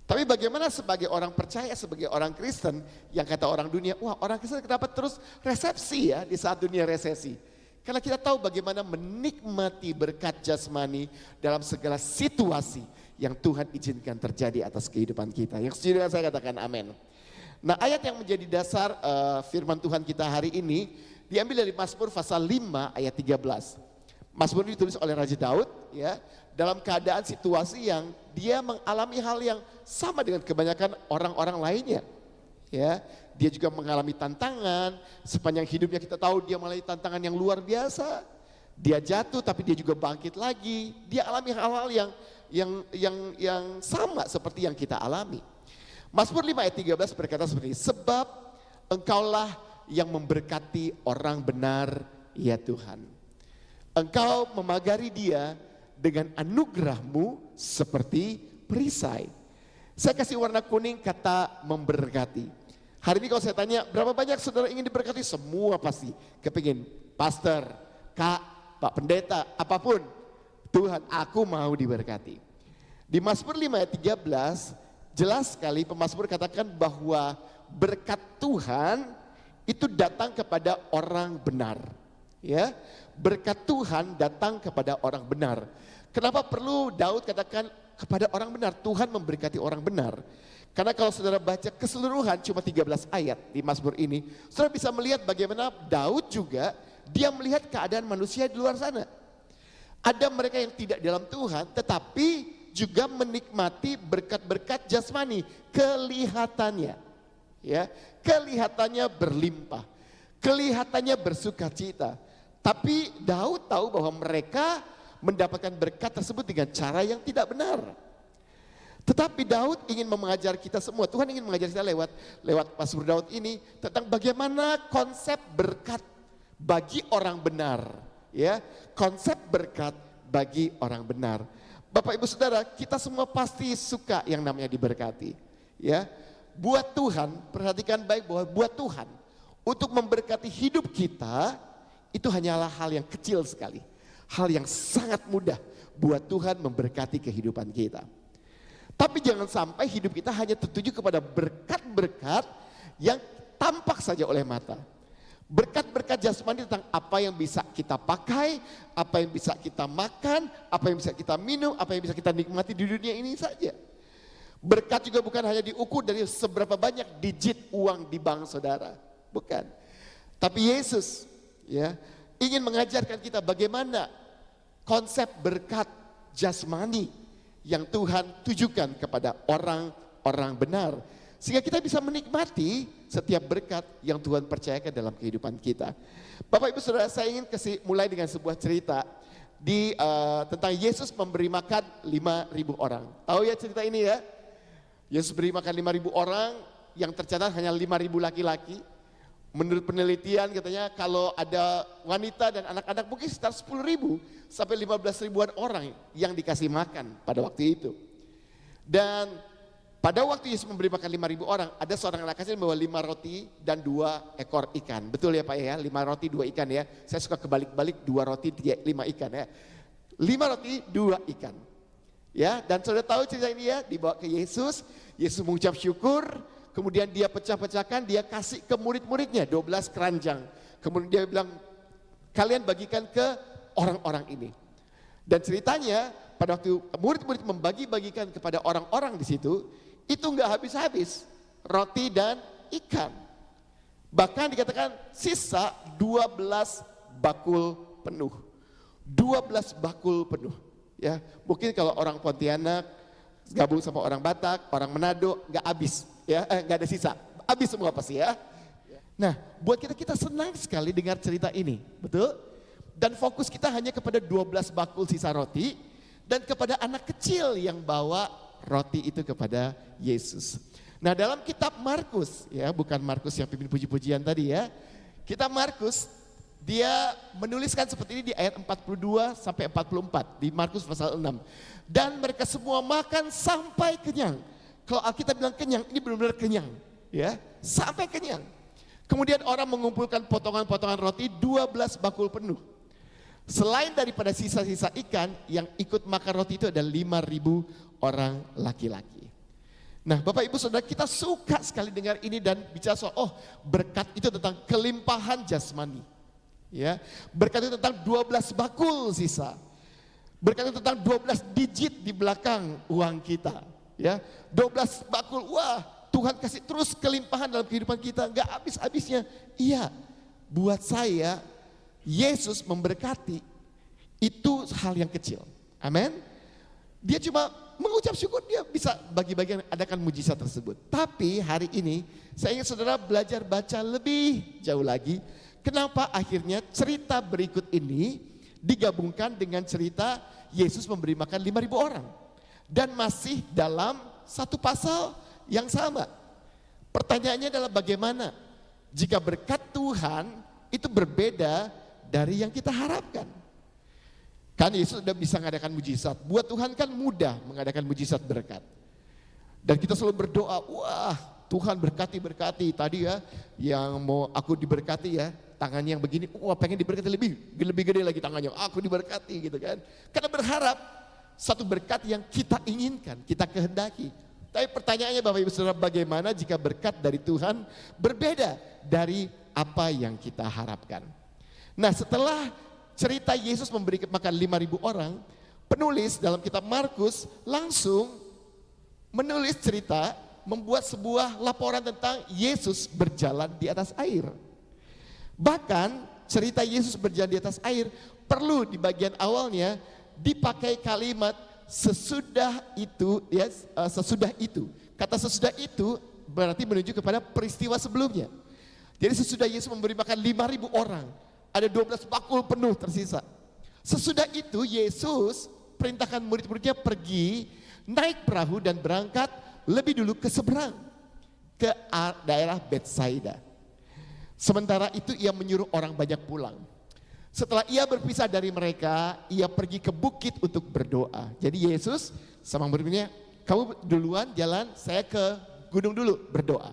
Tapi bagaimana sebagai orang percaya, sebagai orang Kristen yang kata orang dunia, wah orang Kristen kenapa terus resepsi ya di saat dunia resesi. Karena kita tahu bagaimana menikmati berkat jasmani dalam segala situasi yang Tuhan izinkan terjadi atas kehidupan kita. Yang setuju dengan saya katakan amin. Nah ayat yang menjadi dasar firman Tuhan kita hari ini diambil dari Mazmur pasal 5 ayat 13. Mazmur ditulis oleh Raja Daud ya, dalam keadaan situasi yang dia mengalami hal yang sama dengan kebanyakan orang-orang lainnya. Ya, dia juga mengalami tantangan, sepanjang hidupnya kita tahu dia mengalami tantangan yang luar biasa. Dia jatuh tapi dia juga bangkit lagi. Dia alami hal-hal yang sama seperti yang kita alami. Mazmur 5 ayat 13 berkata seperti ini, sebab engkaulah yang memberkati orang benar ya Tuhan. Engkau memagari dia dengan anugerahmu seperti perisai. Saya kasih warna kuning kata memberkati. Hari ini kalau saya tanya berapa banyak saudara ingin diberkati? Semua pasti kepingin. Pastor, kak, pak pendeta, apapun. Tuhan aku mau diberkati. Di Mazmur 5 ayat 13 jelas sekali pemazmur katakan bahwa berkat Tuhan itu datang kepada orang benar. Ya, berkat Tuhan datang kepada orang benar. Kenapa perlu Daud katakan kepada orang benar? Tuhan memberkati orang benar. Karena kalau saudara baca keseluruhan cuma 13 ayat di Mazmur ini, saudara bisa melihat bagaimana Daud juga dia melihat keadaan manusia di luar sana. Ada mereka yang tidak dalam Tuhan tetapi juga menikmati berkat-berkat jasmani, kelihatannya. Ya, kelihatannya berlimpah, kelihatannya bersukacita. Tapi Daud tahu bahwa mereka mendapatkan berkat tersebut dengan cara yang tidak benar. Tetapi Daud ingin mengajar kita semua, Tuhan ingin mengajar kita lewat Mazmur Daud ini tentang bagaimana konsep berkat bagi orang benar, ya, konsep berkat bagi orang benar. Bapak Ibu Saudara, kita semua pasti suka yang namanya diberkati, ya. Buat Tuhan, perhatikan baik bahwa buat Tuhan untuk memberkati hidup kita itu hanyalah hal yang kecil sekali, hal yang sangat mudah buat Tuhan memberkati kehidupan kita. Tapi jangan sampai hidup kita hanya tertuju kepada berkat-berkat yang tampak saja oleh mata. Berkat-berkat jasmani tentang apa yang bisa kita pakai, apa yang bisa kita makan, apa yang bisa kita minum, apa yang bisa kita nikmati di dunia ini saja. Berkat juga bukan hanya diukur dari seberapa banyak digit uang di bank saudara. Bukan. Tapi Yesus ya ingin mengajarkan kita bagaimana konsep berkat jasmani yang Tuhan tujukan kepada orang-orang benar. Sehingga kita bisa menikmati setiap berkat yang Tuhan percayakan dalam kehidupan kita. Bapak Ibu Saudara, saya ingin mulai dengan sebuah cerita tentang Yesus memberi makan 5.000 orang. Tahu ya cerita ini ya? Yesus beri makan 5.000 orang, yang tercatat hanya 5.000 laki-laki. Menurut penelitian katanya kalau ada wanita dan anak-anak mungkin sekitar 10.000 sampai 15.000-an orang yang dikasih makan pada waktu itu. Dan pada waktu Yesus memberi makan 5.000 orang, ada seorang anak kecil membawa 5 roti dan 2 ekor ikan. Betul ya Pak ya, 5 roti 2 ikan ya. Saya suka kebalik-balik 2 roti 5 ikan ya. 5 roti 2 ikan. Ya, dan saudara tahu cerita ini ya, dibawa ke Yesus, Yesus mengucap syukur, kemudian dia pecah-pecahkan, dia kasih ke murid-muridnya 12 keranjang. Kemudian dia bilang, kalian bagikan ke orang-orang ini. Dan ceritanya pada waktu murid-murid membagi-bagikan kepada orang-orang di situ, itu enggak habis-habis roti dan ikan. Bahkan dikatakan sisa 12 bakul penuh. 12 bakul penuh. Ya, mungkin kalau orang Pontianak gabung sama orang Batak, orang Manado, enggak habis, ya, enggak ada sisa. Habis semua pasti ya. Nah, buat kita senang sekali dengar cerita ini, betul? Dan fokus kita hanya kepada 12 bakul sisa roti dan kepada anak kecil yang bawa roti itu kepada Yesus. Nah, dalam kitab Markus, ya, bukan Markus yang pimpin puji-pujian tadi ya. Kitab Markus, dia menuliskan seperti ini di ayat 42 sampai 44 di Markus pasal 6. Dan mereka semua makan sampai kenyang. Kalau Alkitab bilang kenyang, ini benar-benar kenyang, ya, sampai kenyang. Kemudian orang mengumpulkan potongan-potongan roti 12 bakul penuh. Selain daripada sisa-sisa ikan, yang ikut makan roti itu ada 5.000 orang laki-laki. Nah, Bapak Ibu Saudara, kita suka sekali dengar ini dan bicara soal berkat itu tentang kelimpahan jasmani. Ya, berkat itu tentang 12 bakul sisa. Berkat itu tentang 12 digit di belakang uang kita. Ya, 12 bakul, wah, Tuhan kasih terus kelimpahan dalam kehidupan kita, enggak habis-habisnya. Iya, buat saya Yesus memberkati itu hal yang kecil. Amin. Dia cuma mengucap syukur, dia bisa bagi-bagi adakan mujizat tersebut. Tapi hari ini saya ingin saudara belajar baca lebih jauh lagi. Kenapa akhirnya cerita berikut ini digabungkan dengan cerita Yesus memberi makan 5.000 orang. Dan masih dalam satu pasal yang sama. Pertanyaannya adalah bagaimana jika berkat Tuhan itu berbeda dari yang kita harapkan. Kan Yesus sudah bisa mengadakan mujizat. Buat Tuhan kan mudah mengadakan mujizat berkat. Dan kita selalu berdoa, wah Tuhan berkati. Tadi ya yang mau aku diberkati ya, tangannya yang begini, wah pengen diberkati lebih gede lagi tangannya, aku diberkati gitu kan. Karena berharap satu berkat yang kita inginkan, kita kehendaki. Tapi pertanyaannya Bapak Ibu Saudara, bagaimana jika berkat dari Tuhan berbeda dari apa yang kita harapkan? Nah, setelah cerita Yesus memberi makan 5.000 orang, penulis dalam kitab Markus langsung menulis cerita, membuat sebuah laporan tentang Yesus berjalan di atas air. Bahkan cerita Yesus berjalan di atas air perlu di bagian awalnya dipakai kalimat sesudah itu, ya, sesudah itu. Kata sesudah itu berarti menuju kepada peristiwa sebelumnya. Jadi sesudah Yesus memberi makan 5.000 orang, ada 12 bakul penuh tersisa. Sesudah itu Yesus perintahkan murid-muridnya pergi naik perahu dan berangkat lebih dulu ke seberang, ke daerah Betsaida. Sementara itu ia menyuruh orang banyak pulang. Setelah ia berpisah dari mereka, ia pergi ke bukit untuk berdoa. Jadi Yesus sama murid-muridnya, kamu duluan jalan, saya ke gunung dulu berdoa.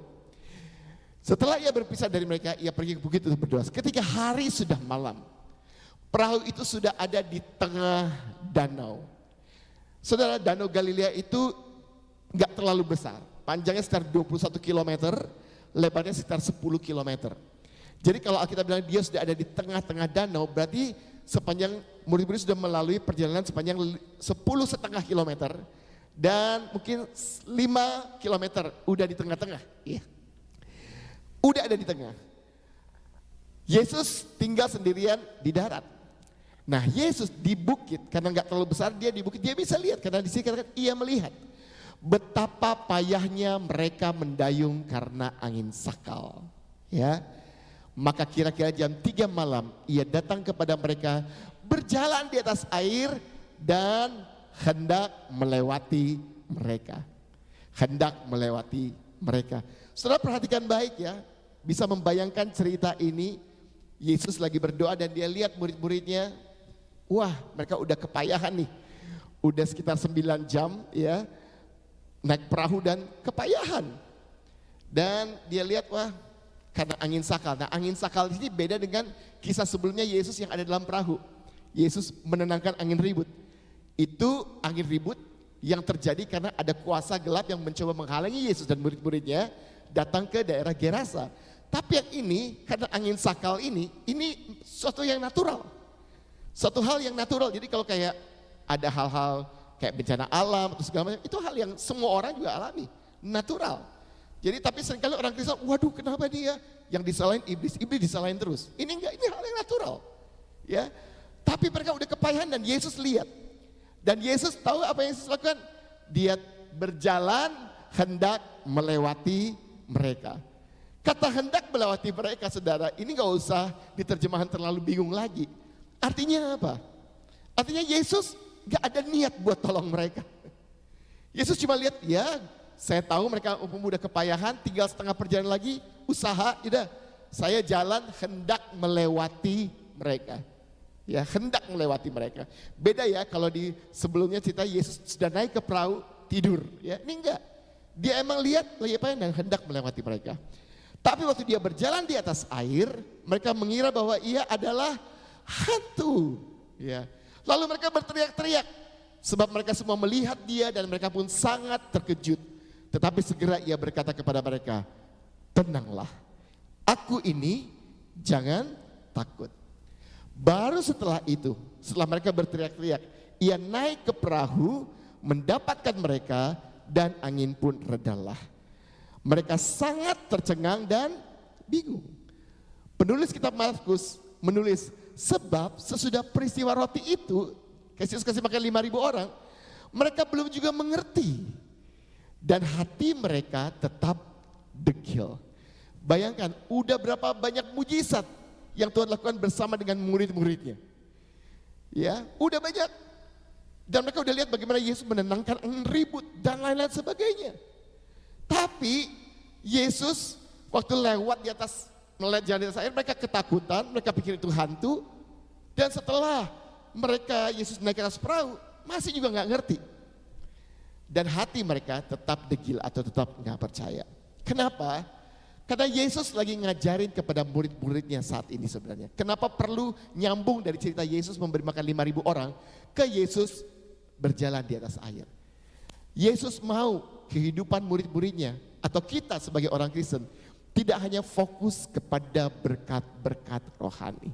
Setelah ia berpisah dari mereka, ia pergi ke bukit untuk berdoa. Ketika hari sudah malam, perahu itu sudah ada di tengah danau. Saudara, danau Galilea itu enggak terlalu besar. Panjangnya sekitar 21 km, lebarnya sekitar 10 km. Jadi kalau kita bilang dia sudah ada di tengah-tengah danau, berarti sepanjang murid-murid sudah melalui perjalanan sepanjang 10,5 km. Dan mungkin 5 km udah di tengah-tengah. Iya. Udah ada di tengah. Yesus tinggal sendirian di darat. Nah, Yesus di bukit, karena nggak terlalu besar, dia di bukit, dia bisa lihat, karena di sini katakan ia melihat betapa payahnya mereka mendayung karena angin sakal. Ya, maka kira-kira jam 3 malam ia datang kepada mereka, berjalan di atas air dan hendak melewati mereka. Hendak melewati mereka. Saudara perhatikan baik ya, bisa membayangkan cerita ini. Yesus lagi berdoa dan dia lihat murid-muridnya, wah mereka udah kepayahan nih. Udah sekitar 9 jam ya, naik perahu dan kepayahan. Dan dia lihat, wah karena angin sakal. Nah, angin sakal ini beda dengan kisah sebelumnya Yesus yang ada dalam perahu. Yesus menenangkan angin ribut. Itu angin ribut yang terjadi karena ada kuasa gelap yang mencoba menghalangi Yesus dan murid-muridnya datang ke daerah Gerasa. Tapi yang ini, karena angin sakal ini suatu yang natural. Suatu hal yang natural. Jadi kalau kayak ada hal-hal kayak bencana alam atau segala macam, itu hal yang semua orang juga alami, natural. Jadi tapi seringkali orang Kristen, waduh kenapa dia yang disalahin iblis disalahin terus. Ini enggak, ini hal yang natural. Ya. Tapi mereka udah kepayahan dan Yesus lihat. Dan Yesus tahu apa yang Yesus lakukan? Dia berjalan hendak melewati mereka. Kata hendak melewati mereka, saudara, ini gak usah diterjemahkan terlalu bingung lagi. Artinya apa? Artinya Yesus gak ada niat buat tolong mereka. Yesus cuma lihat, ya saya tahu mereka udah kepayahan, tinggal setengah perjalanan lagi, usaha, udah saya jalan hendak melewati mereka. Ya, hendak melewati mereka. Beda ya kalau di sebelumnya cerita Yesus sudah naik ke perahu, tidur. Ya, ini enggak. Dia emang lihat lagi apa yang hendak melewati mereka. Tapi waktu dia berjalan di atas air, mereka mengira bahwa ia adalah hantu. Ya. Lalu mereka berteriak-teriak, sebab mereka semua melihat dia dan mereka pun sangat terkejut. Tetapi segera ia berkata kepada mereka, tenanglah, aku ini, jangan takut. Baru setelah itu, setelah mereka berteriak-teriak, ia naik ke perahu, mendapatkan mereka dan angin pun redalah. Mereka sangat tercengang dan bingung. Penulis kitab Markus menulis, sebab sesudah peristiwa roti itu, Yesus kasih makan 5.000 orang, mereka belum juga mengerti. Dan hati mereka tetap degil. Bayangkan, udah berapa banyak mujizat yang Tuhan lakukan bersama dengan murid-muridnya. Ya, udah banyak. Dan mereka udah lihat bagaimana Yesus menenangkan ribut dan lain-lain sebagainya. Tapi Yesus waktu lewat di atas, melihat jalan di atas air, mereka ketakutan, mereka pikir itu hantu. Dan setelah mereka Yesus naik ke atas perahu, masih juga nggak ngerti. Dan hati mereka tetap degil atau tetap nggak percaya. Kenapa? Karena Yesus lagi ngajarin kepada murid-muridnya saat ini sebenarnya. Kenapa perlu nyambung dari cerita Yesus memberi makan 5.000 orang ke Yesus berjalan di atas air. Yesus mau kehidupan murid-muridnya atau kita sebagai orang Kristen tidak hanya fokus kepada berkat-berkat rohani.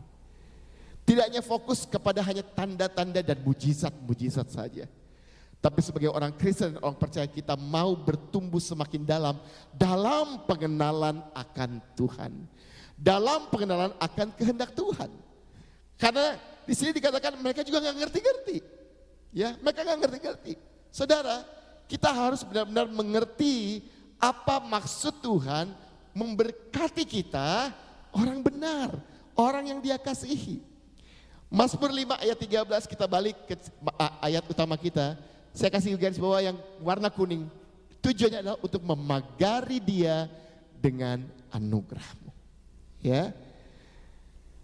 Tidak hanya fokus kepada hanya tanda-tanda dan mujizat-mujizat saja. Tapi sebagai orang Kristen, orang percaya, kita mau bertumbuh semakin dalam pengenalan akan Tuhan. Dalam pengenalan akan kehendak Tuhan. Karena di sini dikatakan mereka juga nggak ngerti-ngerti. Ya, mereka nggak ngerti-ngerti. Saudara, kita harus benar-benar mengerti apa maksud Tuhan memberkati kita, orang benar, orang yang Dia kasihi. Mazmur 5 ayat 13, kita balik ke ayat utama kita. Saya kasih garis bawah yang warna kuning. Tujuannya adalah untuk memagari Dia dengan anugerah-Mu. Ya.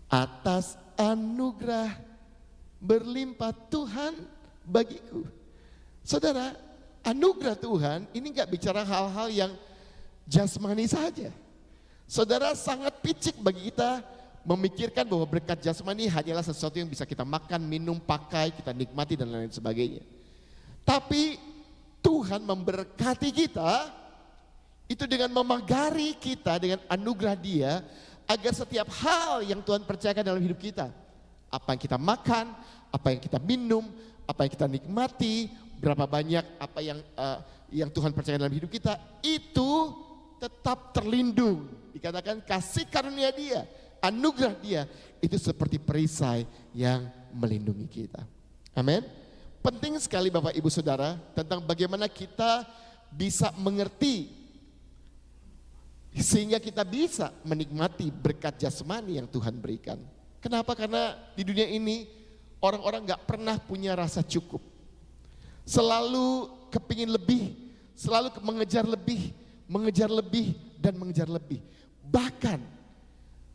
Atas anugerah berlimpah Tuhan bagiku. Saudara, anugerah Tuhan ini gak bicara hal-hal yang jasmani saja. Saudara, sangat picik bagi kita memikirkan bahwa berkat jasmani hanyalah sesuatu yang bisa kita makan, minum, pakai, kita nikmati dan lain sebagainya. Tapi Tuhan memberkati kita itu dengan memagari kita dengan anugerah Dia agar setiap hal yang Tuhan percayakan dalam hidup kita, apa yang kita makan, apa yang kita minum, apa yang kita nikmati, berapa banyak apa yang Tuhan percayakan dalam hidup kita, itu tetap terlindung. Dikatakan kasih karunia Dia, anugerah Dia itu seperti perisai yang melindungi kita. Amin. Penting sekali Bapak Ibu Saudara tentang bagaimana kita bisa mengerti sehingga kita bisa menikmati berkat jasmani yang Tuhan berikan. Kenapa? Karena di dunia ini orang-orang gak pernah punya rasa cukup. Selalu kepingin lebih, selalu mengejar lebih dan mengejar lebih. Bahkan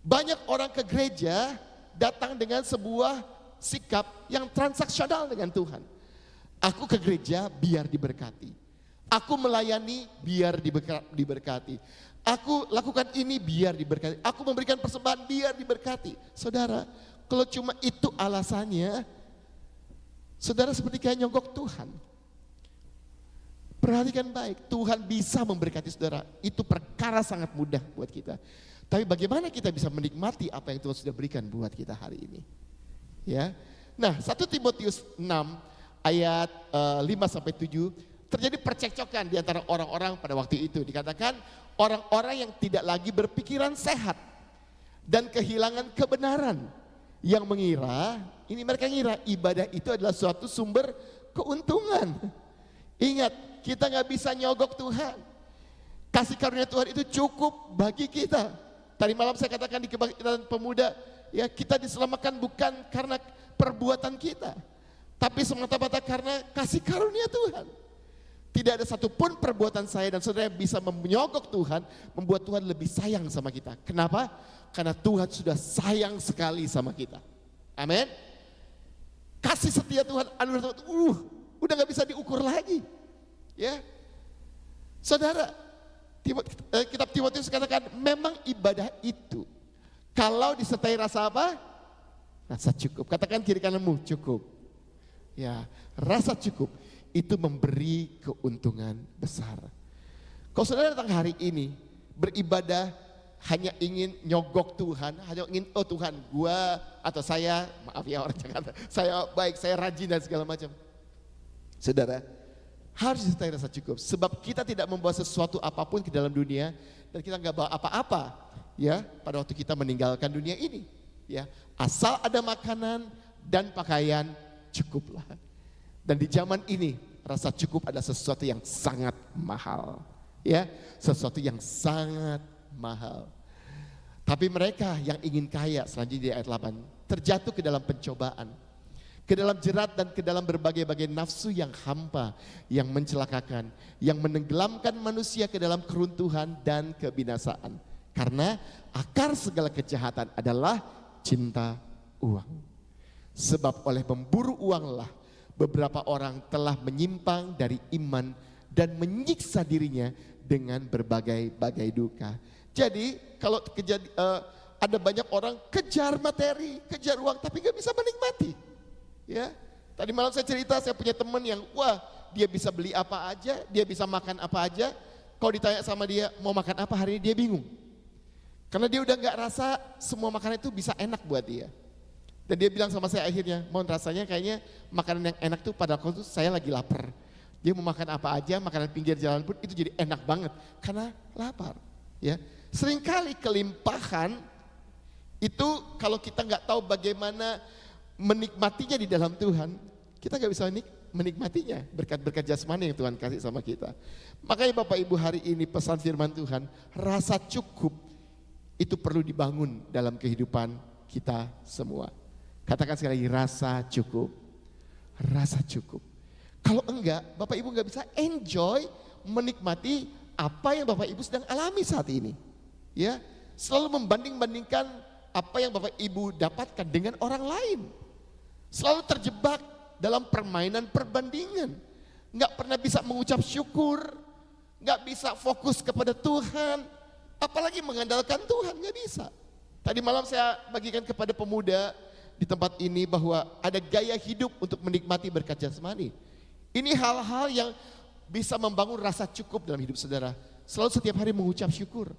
banyak orang ke gereja datang dengan sebuah sikap yang transaksional dengan Tuhan. Aku ke gereja biar diberkati. Aku melayani biar diberkati. Aku lakukan ini biar diberkati. Aku memberikan persembahan biar diberkati. Saudara, kalau cuma itu alasannya, saudara seperti kayak nyogok Tuhan. Perhatikan baik, Tuhan bisa memberkati saudara. Itu perkara sangat mudah buat kita. Tapi bagaimana kita bisa menikmati apa yang Tuhan sudah berikan buat kita hari ini? Ya. Nah, 1 Timotius 6 ayat 5-7 terjadi percekcokan di antara orang-orang pada waktu itu. Dikatakan orang-orang yang tidak lagi berpikiran sehat dan kehilangan kebenaran, yang mengira, ini mereka ngira ibadah itu adalah suatu sumber keuntungan. Ingat, kita nggak bisa nyogok Tuhan. Kasih karunia Tuhan itu cukup bagi kita. Tadi malam saya katakan di kebangkitan pemuda, ya kita diselamatkan bukan karena perbuatan kita, tapi semata-mata karena kasih karunia Tuhan. Tidak ada satupun perbuatan saya dan saudara bisa menyogok Tuhan, membuat Tuhan lebih sayang sama kita. Kenapa? Karena Tuhan sudah sayang sekali sama kita. Amin. Kasih setia Tuhan, anugerah Tuhan, udah gak bisa diukur lagi. Ya, saudara, kitab Timotius katakan memang ibadah itu kalau disertai rasa apa? Rasa cukup. Katakan kiri kananmu, cukup. Ya, rasa cukup itu memberi keuntungan besar. Kalau saudara datang hari ini beribadah hanya ingin nyogok Tuhan, hanya ingin oh Tuhan gua atau saya, maaf ya orang Jakarta, saya baik, saya rajin dan segala macam. Saudara, harus disertai rasa cukup, sebab kita tidak membawa sesuatu apapun ke dalam dunia dan kita nggak bawa apa-apa, ya, pada waktu kita meninggalkan dunia ini, ya. Asal ada makanan dan pakaian cukuplah. Dan di zaman ini rasa cukup adalah sesuatu yang sangat mahal, ya, sesuatu yang sangat mahal. Tapi mereka yang ingin kaya, selanjutnya di ayat 8, terjatuh ke dalam pencobaan, ke dalam jerat dan ke dalam berbagai-bagai nafsu yang hampa, yang mencelakakan, yang menenggelamkan manusia ke dalam keruntuhan dan kebinasaan. Karena akar segala kejahatan adalah cinta uang. Sebab oleh memburu uanglah beberapa orang telah menyimpang dari iman dan menyiksa dirinya dengan berbagai-bagai duka. Jadi kalau ada banyak orang kejar materi, kejar uang tapi gak bisa menikmati. Ya, tadi malam saya cerita, saya punya teman yang wah dia bisa beli apa aja, dia bisa makan apa aja. Kalau ditanya sama dia mau makan apa hari ini dia bingung. Karena dia udah gak rasa semua makanan itu bisa enak buat dia. Dan dia bilang sama saya akhirnya, mohon rasanya kayaknya makanan yang enak tuh pada waktu itu saya lagi lapar. Dia mau makan apa aja, makanan pinggir jalan pun itu jadi enak banget karena lapar. Ya, seringkali kelimpahan itu kalau kita nggak tahu bagaimana menikmatinya di dalam Tuhan, kita gak bisa menikmatinya berkat-berkat jasmani yang Tuhan kasih sama kita. Makanya Bapak Ibu hari ini pesan firman Tuhan, rasa cukup itu perlu dibangun dalam kehidupan kita semua. Katakan sekali lagi, rasa cukup. Rasa cukup. Kalau enggak, Bapak Ibu gak bisa enjoy, menikmati apa yang Bapak Ibu sedang alami saat ini. Ya, selalu membanding-bandingkan apa yang Bapak Ibu dapatkan dengan orang lain. Selalu terjebak dalam permainan perbandingan. Nggak pernah bisa mengucap syukur, nggak bisa fokus kepada Tuhan, apalagi mengandalkan Tuhan, nggak bisa. Tadi malam saya bagikan kepada pemuda di tempat ini bahwa ada gaya hidup untuk menikmati berkat jasmani. Ini hal-hal yang bisa membangun rasa cukup dalam hidup saudara. Selalu setiap hari mengucap syukur.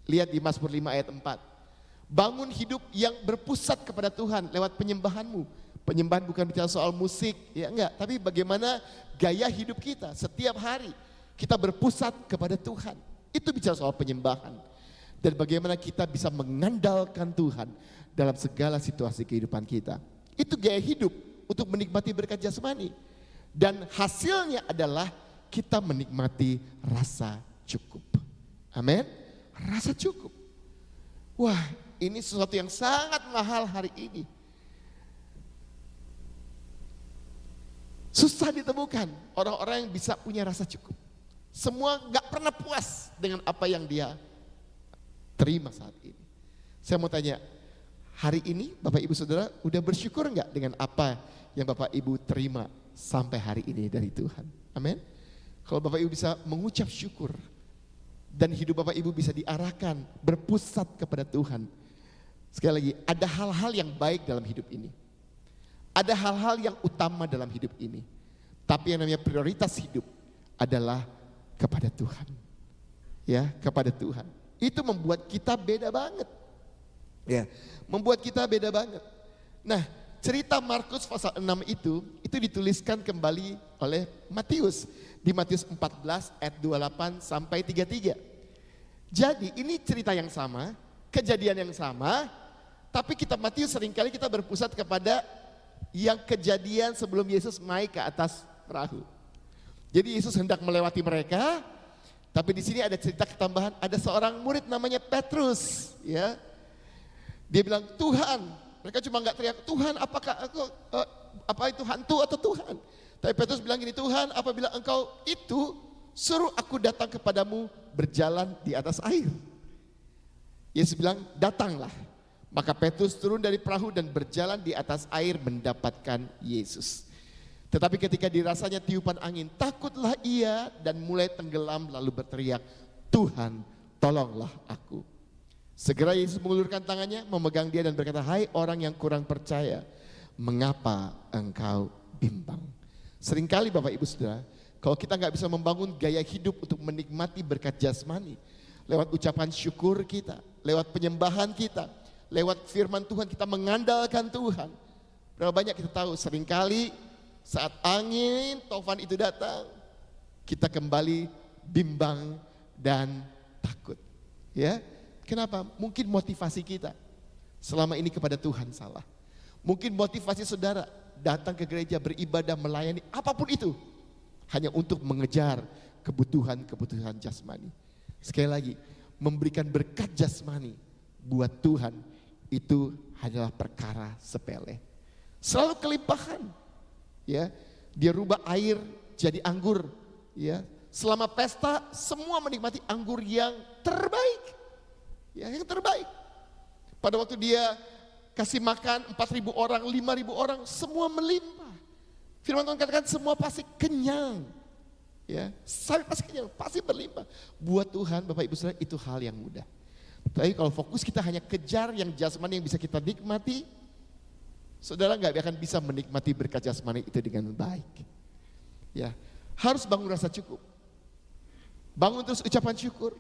Lihat di Mazmur 5 ayat 4. Bangun hidup yang berpusat kepada Tuhan lewat penyembahanmu. Penyembahan bukan bicara soal musik, ya enggak. Tapi bagaimana gaya hidup kita setiap hari kita berpusat kepada Tuhan. Itu bicara soal penyembahan. Dan bagaimana kita bisa mengandalkan Tuhan dalam segala situasi kehidupan kita. Itu gaya hidup untuk menikmati berkat jasmani. Dan hasilnya adalah kita menikmati rasa cukup. Amin. Rasa cukup. Wah, ini sesuatu yang sangat mahal hari ini. Susah ditemukan orang-orang yang bisa punya rasa cukup. Semua gak pernah puas dengan apa yang dia terima saat ini. Saya mau tanya, hari ini Bapak Ibu Saudara udah bersyukur gak dengan apa yang Bapak Ibu terima sampai hari ini dari Tuhan? Amin. Kalau Bapak Ibu bisa mengucap syukur dan hidup Bapak Ibu bisa diarahkan berpusat kepada Tuhan. Sekali lagi, ada hal-hal yang baik dalam hidup ini. Ada hal-hal yang utama dalam hidup ini. Tapi yang namanya prioritas hidup adalah kepada Tuhan. Ya, kepada Tuhan. Itu membuat kita beda banget. Ya, membuat kita beda banget. Nah, cerita Markus pasal 6 itu dituliskan kembali oleh Matius di Matius 14 ayat 28 sampai 33. Jadi ini cerita yang sama, kejadian yang sama, tapi kitab Matius seringkali kita berpusat kepada yang kejadian sebelum Yesus naik ke atas perahu. Jadi Yesus hendak melewati mereka, tapi di sini ada cerita ketambahan, ada seorang murid namanya Petrus, ya. Dia bilang, Tuhan, mereka cuma nggak teriak, Tuhan apakah aku, apa itu hantu atau Tuhan? Tapi Petrus bilang gini, Tuhan apabila engkau itu, suruh aku datang kepadamu berjalan di atas air. Yesus bilang, datanglah. Maka Petrus turun dari perahu dan berjalan di atas air mendapatkan Yesus. Tetapi ketika dirasanya tiupan angin, takutlah ia dan mulai tenggelam lalu berteriak, Tuhan tolonglah aku. Segera Yesus mengulurkan tangannya, memegang dia dan berkata, hai orang yang kurang percaya, mengapa engkau bimbang? Seringkali Bapak Ibu Saudara, kalau kita nggak bisa membangun gaya hidup untuk menikmati berkat jasmani, lewat ucapan syukur kita, lewat penyembahan kita, lewat firman Tuhan kita mengandalkan Tuhan. Berapa banyak kita tahu seringkali saat angin taufan itu datang, kita kembali bimbang dan takut. Ya. Kenapa? Mungkin motivasi kita selama ini kepada Tuhan salah. Mungkin motivasi saudara datang ke gereja beribadah melayani apapun itu hanya untuk mengejar kebutuhan-kebutuhan jasmani. Sekali lagi, memberikan berkat jasmani buat Tuhan itu hanyalah perkara sepele. Selalu kelimpahan. Ya, dia rubah air jadi anggur. Ya, selama pesta semua menikmati anggur yang terbaik. Ya, yang terbaik. Pada waktu dia kasih makan 4.000 orang, 5.000 orang, semua melimpah. Firman Tuhan katakan semua pasti kenyang. Ya, saya pasti kenyang, pasti berlimpah. Buat Tuhan, Bapak Ibu Saudara, itu hal yang mudah. Tapi kalau fokus kita hanya kejar yang jasmani yang bisa kita nikmati, saudara nggak akan bisa menikmati berkat jasmani itu dengan baik. Ya, harus bangun rasa cukup. Bangun terus ucapan syukur.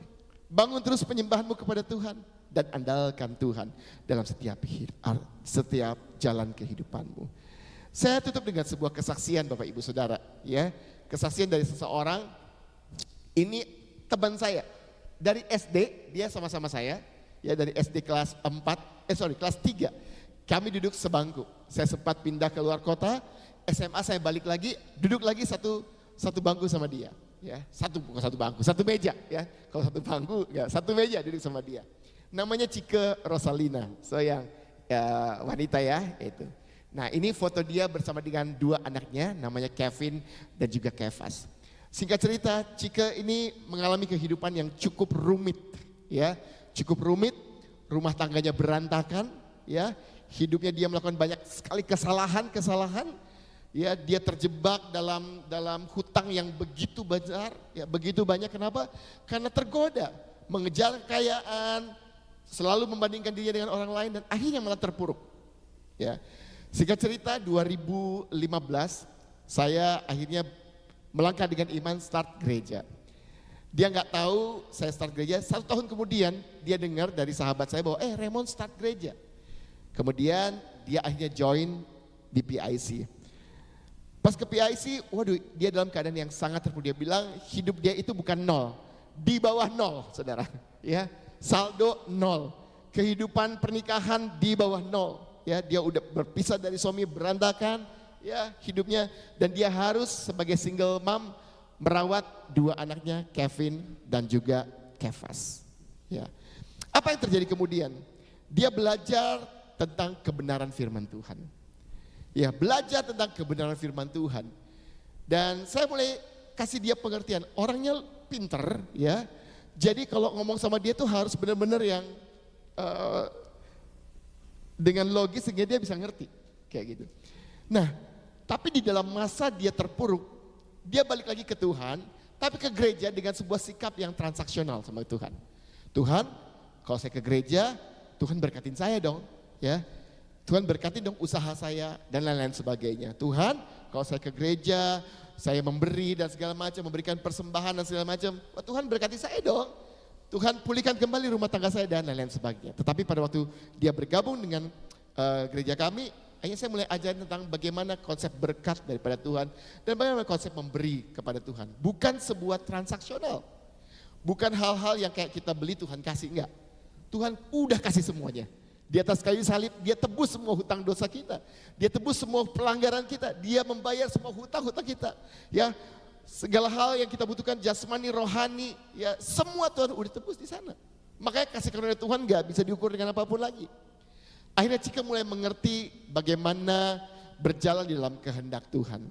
Bangun terus penyembahanmu kepada Tuhan dan andalkan Tuhan dalam setiap jalan kehidupanmu. Saya tutup dengan sebuah kesaksian Bapak Ibu Saudara, ya. Kesaksian dari seseorang, ini teman saya dari SD, dia sama-sama saya, ya dari SD kelas 3. Kami duduk sebangku. Saya sempat pindah ke luar kota, SMA saya balik lagi, duduk lagi satu bangku sama dia. Ya, bukan satu bangku, satu meja ya. Kalau satu bangku, ya satu meja duduk sama dia. Namanya Cike Rosalina, so yang ya, wanita ya itu. Nah ini foto dia bersama dengan 2 anaknya, namanya Kevin dan juga Kevas. Singkat cerita, Cike ini mengalami kehidupan yang cukup rumit, ya, cukup rumit. Rumah tangganya berantakan, ya. Hidupnya dia melakukan banyak sekali kesalahan. Ya, dia terjebak dalam hutang yang begitu besar, ya begitu banyak. Kenapa? Karena tergoda, mengejar kekayaan, selalu membandingkan dirinya dengan orang lain dan akhirnya malah terpuruk. Ya, singkat cerita 2015 saya akhirnya melangkah dengan iman start gereja. Dia nggak tahu saya start gereja. 1 tahun kemudian dia dengar dari sahabat saya bahwa Raymond start gereja. Kemudian dia akhirnya join di PIC. Pas ke PIC, waduh dia dalam keadaan yang sangat terpuruk. Dia bilang hidup dia itu bukan 0, di bawah 0 saudara. Ya, saldo 0, kehidupan pernikahan di bawah 0. Ya, dia udah berpisah dari suami, berantakan ya hidupnya. Dan dia harus sebagai single mom merawat 2 anaknya, Kevin dan juga Kevas. Ya, apa yang terjadi kemudian? Dia belajar tentang kebenaran firman Tuhan. Ya, belajar tentang kebenaran firman Tuhan. Dan saya mulai kasih dia pengertian, orangnya pinter ya. Jadi kalau ngomong sama dia tuh harus benar-benar yang dengan logis sehingga dia bisa ngerti. Kayak gitu. Nah, tapi di dalam masa dia terpuruk, dia balik lagi ke Tuhan, tapi ke gereja dengan sebuah sikap yang transaksional sama Tuhan. Tuhan, kalau saya ke gereja, Tuhan berkatin saya dong, ya. Tuhan berkatin dong usaha saya dan lain-lain sebagainya. Tuhan, kalau saya ke gereja, saya memberi dan segala macam, memberikan persembahan dan segala macam, wah, Tuhan berkati saya dong. Tuhan pulihkan kembali rumah tangga saya dan lain-lain sebagainya. Tetapi pada waktu dia bergabung dengan gereja kami, akhirnya saya mulai ajarin tentang bagaimana konsep berkat daripada Tuhan dan bagaimana konsep memberi kepada Tuhan. Bukan sebuah transaksional, bukan hal-hal yang kayak kita beli Tuhan kasih, enggak. Tuhan udah kasih semuanya. Di atas kayu salib dia tebus semua hutang dosa kita. Dia tebus semua pelanggaran kita. Dia membayar semua hutang-hutang kita. Ya, segala hal yang kita butuhkan jasmani, rohani, ya semua Tuhan udah tebus di sana. Makanya kasih karunia Tuhan gak bisa diukur dengan apapun lagi. Akhirnya Cika mulai mengerti bagaimana berjalan di dalam kehendak Tuhan.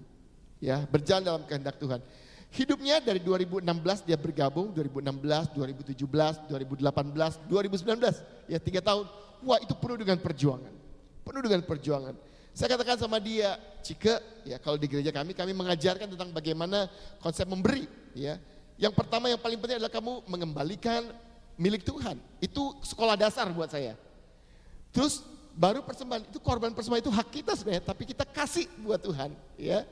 Ya, berjalan dalam kehendak Tuhan. Hidupnya dari 2016 dia bergabung, 2016, 2017, 2018, 2019. Ya 3 tahun. Wah, itu penuh dengan perjuangan. Penuh dengan perjuangan. Saya katakan sama dia, Cika, ya kalau di gereja kami mengajarkan tentang bagaimana konsep memberi. Ya, yang pertama yang paling penting adalah kamu mengembalikan milik Tuhan. Itu sekolah dasar buat saya. Terus baru persembahan, itu korban persembahan itu hak kita sebenarnya, tapi kita kasih buat Tuhan. Ya,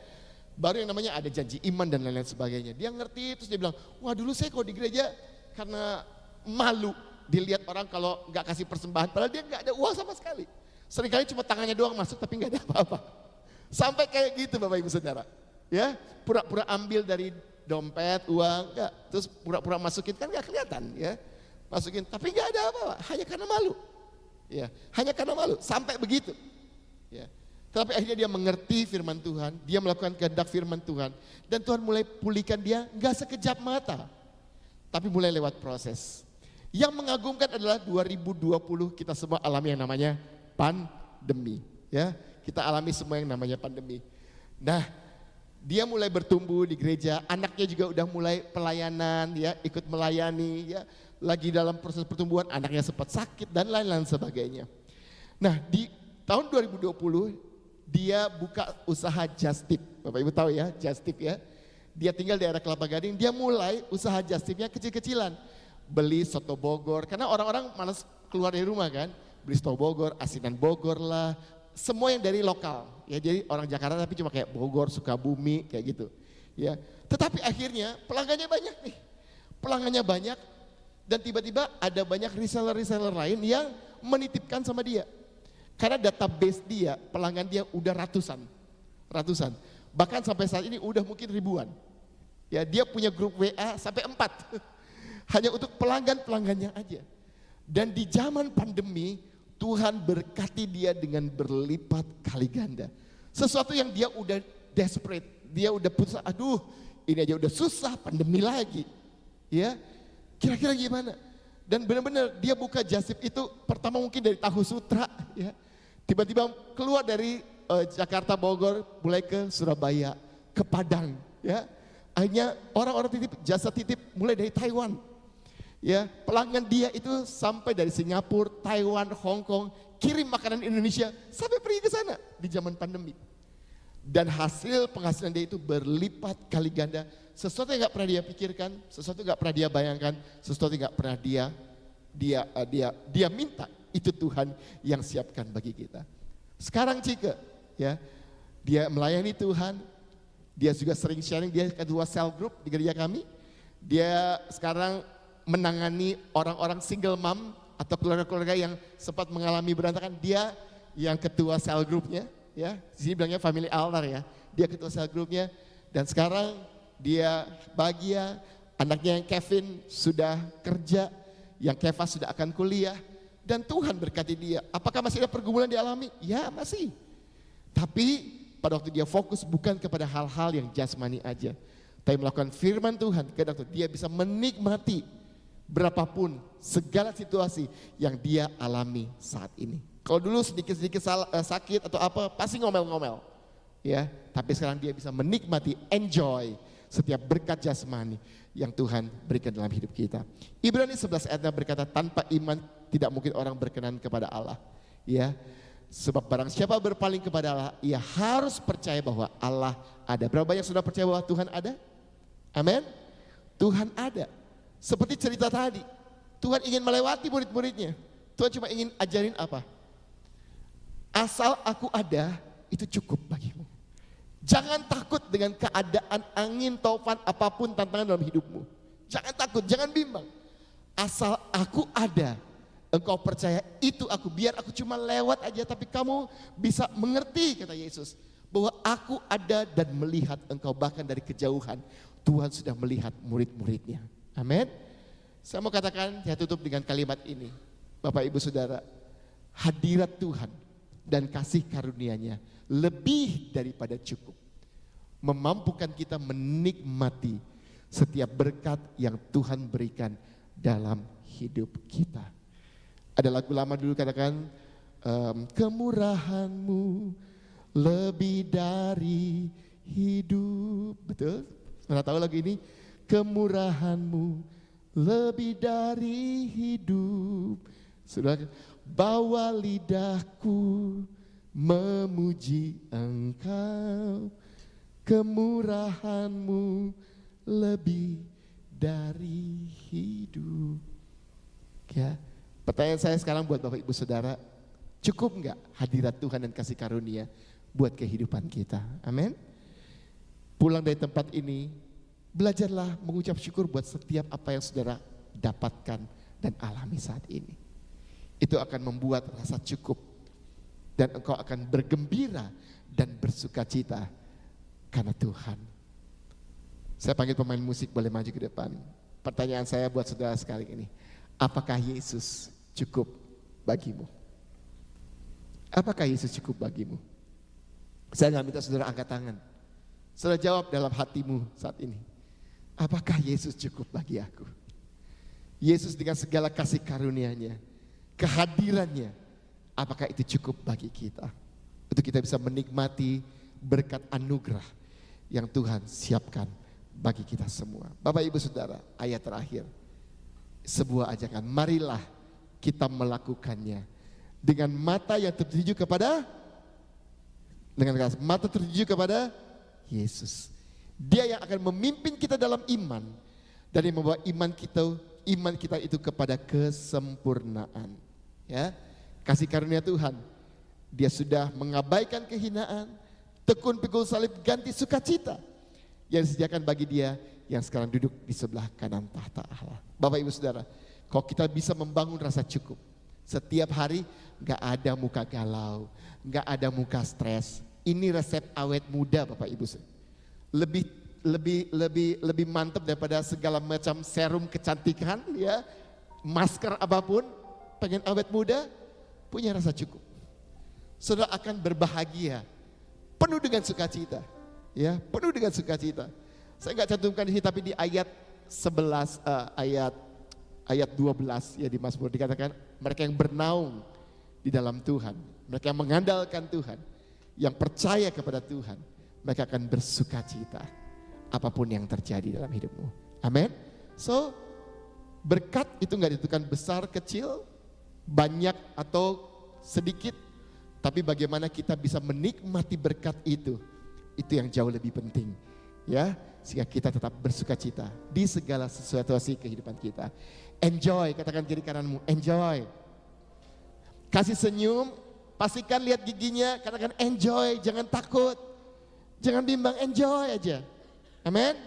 baru yang namanya ada janji iman dan lain-lain sebagainya. Dia ngerti, terus dia bilang, wah dulu saya kalau di gereja karena malu dilihat orang kalau nggak kasih persembahan, padahal dia nggak ada uang sama sekali. Seringkali cuma tangannya doang masuk tapi nggak ada apa-apa. Sampai kayak gitu Bapak Ibu Saudara. Ya, pura-pura ambil dari dompet uang, enggak, terus pura-pura masukin kan nggak kelihatan, ya. Masukin tapi nggak ada apa-apa, hanya karena malu. Ya, hanya karena malu, sampai begitu. Ya. Tetapi akhirnya dia mengerti firman Tuhan, dia melakukan kehendak firman Tuhan, dan Tuhan mulai pulihkan dia nggak sekejap mata, tapi mulai lewat proses. Yang mengagumkan adalah 2020 kita semua alami yang namanya pandemi, ya. Kita alami semua yang namanya pandemi. Nah, dia mulai bertumbuh di gereja, anaknya juga udah mulai pelayanan, ya, ikut melayani, ya. Lagi dalam proses pertumbuhan, anaknya sempat sakit dan lain-lain sebagainya. Nah, di tahun 2020 dia buka usaha Just Tip. Bapak Ibu tahu ya, Just Tip ya. Dia tinggal di daerah Kelapa Gading, dia mulai usaha Just Tipnya kecil-kecilan. Beli soto Bogor, karena orang-orang malas keluar dari rumah kan. Beli soto Bogor, asinan Bogor lah, semua yang dari lokal. Ya, jadi orang Jakarta tapi cuma kayak Bogor, Sukabumi, kayak gitu. Ya, tetapi akhirnya pelanggannya banyak nih. Pelanggannya banyak dan tiba-tiba ada banyak reseller-reseller lain yang menitipkan sama dia. Karena database dia, pelanggan dia udah ratusan. Bahkan sampai saat ini udah mungkin ribuan. Ya, dia punya grup WA sampai 4. Hanya untuk pelanggan-pelanggannya aja. Dan di zaman pandemi, Tuhan berkati dia dengan berlipat kali ganda. Sesuatu yang dia udah desperate, dia udah putus, aduh ini aja udah susah, pandemi lagi. Ya, kira-kira gimana? Dan benar-benar dia buka Just Tip itu pertama mungkin dari Tahu Sutra, ya. Tiba-tiba keluar dari Jakarta, Bogor, mulai ke Surabaya, ke Padang, ya. Akhirnya orang-orang titip, jasa titip mulai dari Taiwan. Ya, pelanggan dia itu sampai dari Singapura, Taiwan, Hong Kong, kirim makanan Indonesia sampai pergi ke sana di zaman pandemi. Dan hasil penghasilan dia itu berlipat kali ganda. Sesuatu yang gak pernah dia pikirkan, sesuatu yang gak pernah dia bayangkan, sesuatu yang gak pernah dia minta, itu Tuhan yang siapkan bagi kita. Sekarang Cika, ya, dia melayani Tuhan, dia juga sering sharing, dia ketua cell group di gereja kami. Dia sekarang menangani orang-orang single mom atau keluarga-keluarga yang sempat mengalami berantakan. Dia yang ketua cell groupnya, ya, di sini bilangnya family altar ya. Dia ketua cell groupnya dan sekarang dia bahagia. Anaknya yang Kevin sudah kerja, yang Keva sudah akan kuliah dan Tuhan berkati dia. Apakah masih ada pergumulan dialami? Ya masih. Tapi pada waktu dia fokus bukan kepada hal-hal yang jasmani aja, tapi melakukan firman Tuhan, kadang dia bisa menikmati berapapun segala situasi yang dia alami saat ini. Kalau dulu sedikit-sedikit sakit atau apa pasti ngomel-ngomel, ya. Tapi sekarang dia bisa menikmati, enjoy setiap berkat jasmani yang Tuhan berikan dalam hidup kita. Ibrani 11 ayatnya berkata, tanpa iman tidak mungkin orang berkenan kepada Allah. Ya, sebab barang siapa berpaling kepada Allah, ia harus percaya bahwa Allah ada. Berapa banyak sudah percaya bahwa Tuhan ada? Amin. Tuhan ada. Seperti cerita tadi, Tuhan ingin melewati murid-muridnya. Tuhan cuma ingin ajarin apa? Asal aku ada, itu cukup bagimu. Jangan takut dengan keadaan angin, taufan, apapun tantangan dalam hidupmu. Jangan takut, jangan bimbang. Asal aku ada, engkau percaya itu aku. Biar aku cuma lewat aja, tapi kamu bisa mengerti, kata Yesus, bahwa aku ada dan melihat engkau. Bahkan dari kejauhan Tuhan sudah melihat murid-muridnya. Amin. Saya mau katakan, saya tutup dengan kalimat ini. Bapak Ibu Saudara, hadirat Tuhan dan kasih karunia-Nya lebih daripada cukup. Memampukan kita menikmati setiap berkat yang Tuhan berikan dalam hidup kita. Ada lagu lama dulu katakan, kemurahan-Mu lebih dari hidup. Betul? Pernah tahu lagu ini? Kemurahan-Mu lebih dari hidup. Sudah, bawa lidahku memuji Engkau. Kemurahan-Mu lebih dari hidup. Ya, pertanyaan saya sekarang buat Bapak Ibu Saudara, cukup enggak hadirat Tuhan dan kasih karunia buat kehidupan kita? Amin. Pulang dari tempat ini, belajarlah mengucap syukur buat setiap apa yang saudara dapatkan dan alami saat ini. Itu akan membuat rasa cukup dan engkau akan bergembira dan bersuka cita karena Tuhan. Saya panggil pemain musik boleh maju ke depan. Pertanyaan saya buat saudara sekali ini, apakah Yesus cukup bagimu? Apakah Yesus cukup bagimu? Saya nggak minta saudara angkat tangan. Saudara jawab dalam hatimu saat ini. Apakah Yesus cukup bagi aku? Yesus dengan segala kasih karunia-Nya, kehadirannya, apakah itu cukup bagi kita? Untuk kita bisa menikmati berkat anugerah yang Tuhan siapkan bagi kita semua. Bapak Ibu Saudara, ayat terakhir. Sebuah ajakan, marilah kita melakukannya dengan mata yang tertuju kepada, mata tertuju kepada Yesus. Dia yang akan memimpin kita dalam iman dan yang membawa iman kita itu kepada kesempurnaan. Ya, kasih karunia Tuhan. Dia sudah mengabaikan kehinaan, tekun pikul salib ganti sukacita yang disediakan bagi dia yang sekarang duduk di sebelah kanan tahta Allah. Bapak Ibu Saudara, kalau kita bisa membangun rasa cukup setiap hari, gak ada muka galau, gak ada muka stres. Ini resep awet muda Bapak Ibu. Lebih mantap daripada segala macam serum kecantikan, ya, masker apapun. Pengen awet muda, punya rasa cukup. Saudara akan berbahagia, penuh dengan sukacita, ya, penuh dengan sukacita. Saya nggak cantumkan di sini, tapi di ayat 11, ayat 12 ya di Mazmur dikatakan, mereka yang bernaung di dalam Tuhan, mereka yang mengandalkan Tuhan, yang percaya kepada Tuhan, mereka akan bersukacita apapun yang terjadi dalam hidupmu. Amin. So, berkat itu nggak ditentukan besar, kecil, banyak atau sedikit, tapi bagaimana kita bisa menikmati berkat itu yang jauh lebih penting, ya, sehingga kita tetap bersukacita di segala situasi kehidupan kita. Enjoy, katakan kiri kananmu, enjoy. Kasih senyum, pastikan lihat giginya, katakan enjoy, jangan takut, jangan bimbang, enjoy aja. Amin,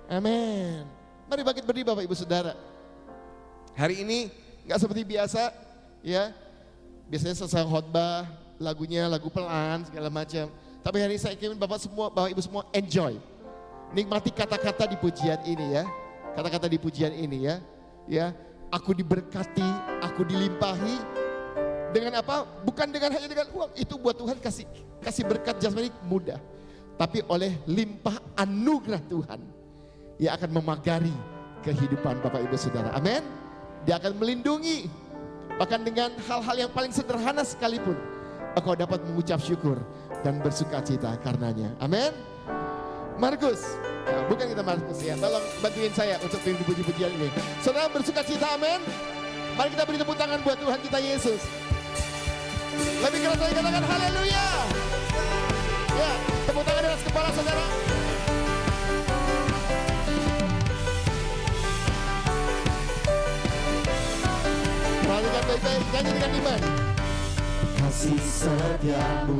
amin. Mari bangkit berdiri Bapak Ibu Saudara. Hari ini nggak seperti biasa, ya. Biasanya selesai khotbah, lagunya lagu pelan segala macam. Tapi hari ini saya ingin Bapak Ibu semua enjoy. Nikmati kata-kata di pujian ini, ya. Kata-kata di pujian ini, ya. Ya, aku diberkati, aku dilimpahi dengan apa? Bukan hanya dengan uang. Itu buat Tuhan kasih berkat jasmani mudah. Tapi oleh limpah anugerah Tuhan, Ia akan memagari kehidupan Bapak Ibu Saudara. Amin. Dia akan melindungi, bahkan dengan hal-hal yang paling sederhana sekalipun, engkau dapat mengucap syukur dan bersukacita karenanya. Amin. Markus, nah, bukan kita Markus ya, tolong bantuin saya untuk pimpin puji-pujian ini. Saudara bersukacita, amin. Mari kita beri tepuk tangan buat Tuhan kita Yesus. Lebih keras lagi katakan haleluya. Ya, tepuk tangan di atas kepala saudara. Perhatikan baik-baik, nyanyi dengan iman. Kasih setiamu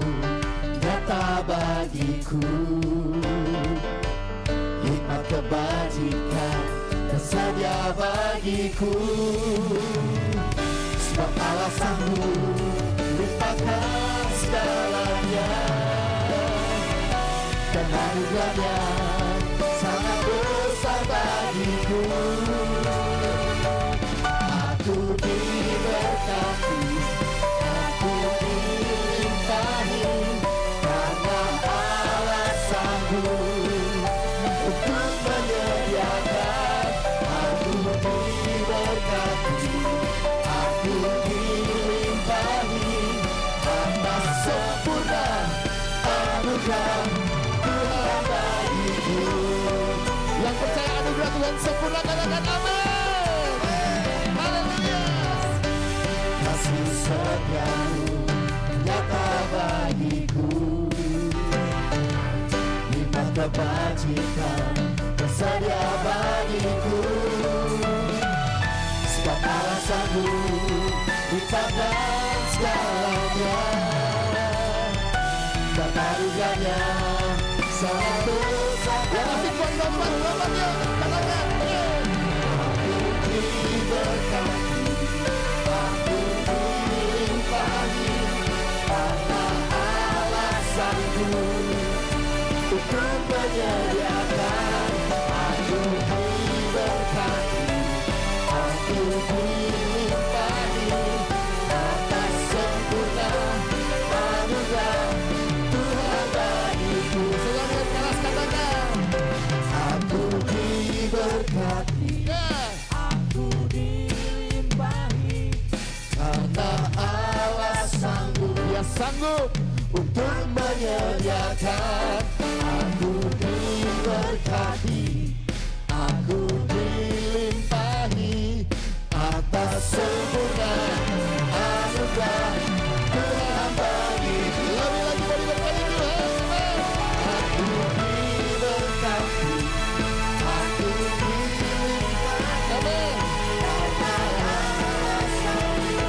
nyata bagiku. bagiku. Sebab Allah sanggup lupakan segalanya, dan anugerahnya sangat besar bagiku. Aku diberkati, aku dilimpahi, karena Allah sanggup untuk menyediakan. Aku diberkati, aku dilimpahi, atas sempurna anugerah Tuhan bagiku. Yang percaya anugerah Tuhan sempurna katakan amin. Haleluya. Kasih setiamu nyata bagiku, lipat kebajikan tersedia bagiku. Sebab Allah sanggup lipatkan segalanya, dan anugerahnya sangat besar. Yang masih kuat lompat-lompatnya, katakan aku diberkati, aku dilimpahi, karena Allah sanggup untuk menyediakan. Aku diberkati, aku dilimpahi, atas sempurna anugerah Tuhan bagiku. Selalu keras katakan, aku diberkati, aku dilimpahi, karena Allah sanggup, Dia sanggup untuk menyediakan. Aku diberkati, aku dilimpahi, atas sempurna anugerah Tuhan bagiku. Lebih lagi mau diberkati Tuhan. Aku diberkati, aku dilimpahi, amin, karena Allah sanggup.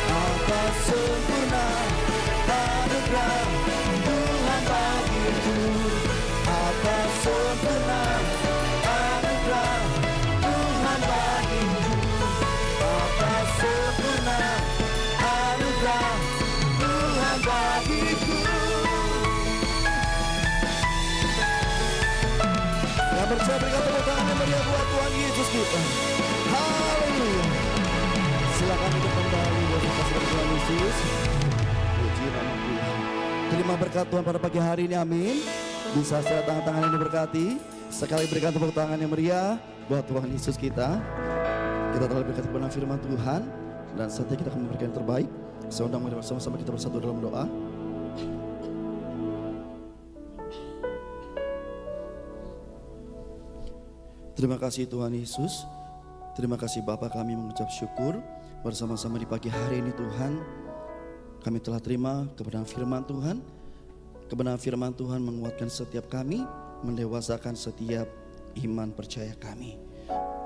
Atas sempurna anugerah Tuhan bagiku, atas sempurna anugerah Tuhan bagiku, atas sempurna anugerah Tuhan bagiku. Yang percaya berikan tepuk tangan yang meriah buat Tuhan Yesus kita. Haleluya. Silakan untuk kembali buat kasih Tuhan Yesus. Puji nama Tuhan. Terima berkat Tuhan pada pagi hari ini, amin. Bisa secara tangan-tangan yang diberkati. Sekali berikan tepuk tangan yang meriah buat Tuhan Yesus kita. Kita telah berkati kebenaran firman Tuhan, dan saatnya kita akan memberikan yang terbaik. Saya undang mari bersama-sama kita bersatu dalam doa. Terima kasih Tuhan Yesus. Terima kasih Bapa, kami mengucap syukur bersama-sama di pagi hari ini Tuhan. Kami telah terima kebenaran firman Tuhan. Kebenaran firman Tuhan menguatkan setiap kami, mendewasakan setiap iman percaya kami.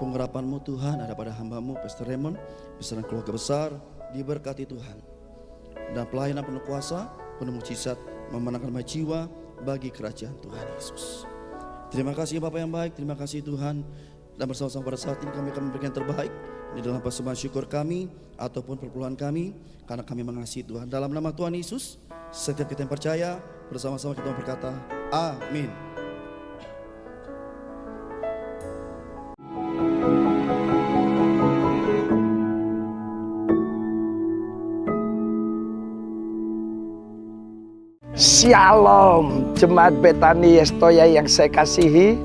Pengurapan-Mu Tuhan ada pada hamba-Mu Pastor Raymond beserta keluarga besar, diberkati Tuhan. Dan pelayanan penuh kuasa, penuh mukjizat, memenangkan jiwa bagi kerajaan Tuhan Yesus. Terima kasih Bapa yang baik, terima kasih Tuhan. Dan bersama-sama pada saat ini kami akan memberikan yang terbaik di dalam persembahan syukur kami ataupun perpuluhan kami, karena kami mengasihi Tuhan. Dalam nama Tuhan Yesus, setiap kita yang percaya, bersama-sama kita berkata, amin. Shalom, Jemaat Betani Yestoya yang saya kasihi.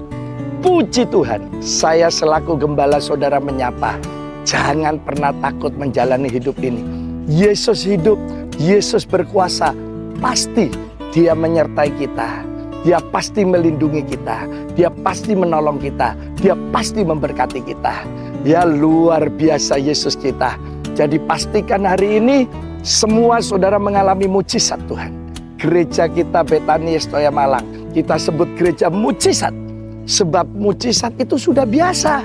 Puji Tuhan, saya selaku gembala saudara menyapa, jangan pernah takut menjalani hidup ini. Yesus hidup, Yesus berkuasa, pasti Dia menyertai kita. Dia pasti melindungi kita, Dia pasti menolong kita, Dia pasti memberkati kita. Ya luar biasa Yesus kita. Jadi pastikan hari ini semua saudara mengalami mujizat Tuhan. Gereja kita Betani Yestoya Malang, kita sebut gereja mujizat. Sebab mujizat itu sudah biasa.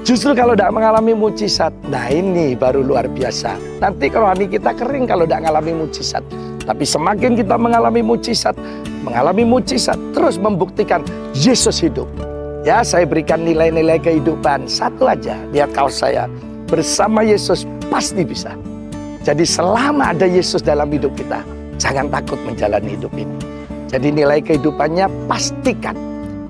Justru kalau tidak mengalami mujizat, nah ini baru luar biasa. Nanti rohani kita kering kalau tidak mengalami mujizat. Tapi semakin kita mengalami mujizat, terus membuktikan Yesus hidup. Ya, saya berikan nilai-nilai kehidupan. Satu aja, lihat kaos saya. Bersama Yesus pasti bisa. Jadi selama ada Yesus dalam hidup kita, jangan takut menjalani hidup ini. Jadi nilai kehidupannya pastikan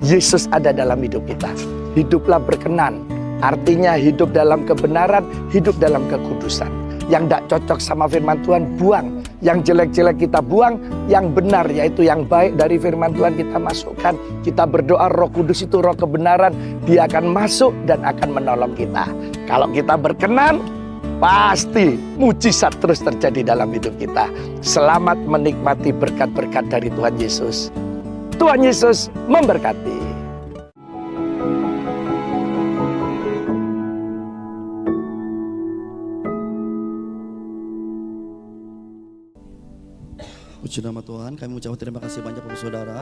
Yesus ada dalam hidup kita. Hiduplah berkenan. Artinya hidup dalam kebenaran, hidup dalam kekudusan. Yang tidak cocok sama firman Tuhan, buang. Yang jelek-jelek kita buang, yang benar yaitu yang baik dari firman Tuhan kita masukkan. Kita berdoa Roh Kudus itu roh kebenaran, dia akan masuk dan akan menolong kita. Kalau kita berkenan, pasti mujizat terus terjadi dalam hidup kita. Selamat menikmati berkat-berkat dari Tuhan Yesus. Tuhan Yesus memberkati. Puji nama Tuhan, kami mengucapkan terima kasih banyak kepada saudara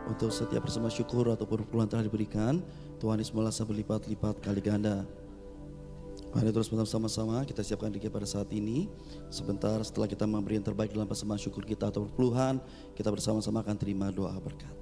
untuk setiap bersama syukur ataupun perpuluhan telah diberikan. Tuhan Yesus membalas berlipat-lipat kali ganda. Mari terus bersama-sama kita siapkan diri pada saat ini. Sebentar setelah kita memberi yang terbaik dalam persembahan syukur kita atau perpuluhan, kita bersama-sama akan terima doa berkat.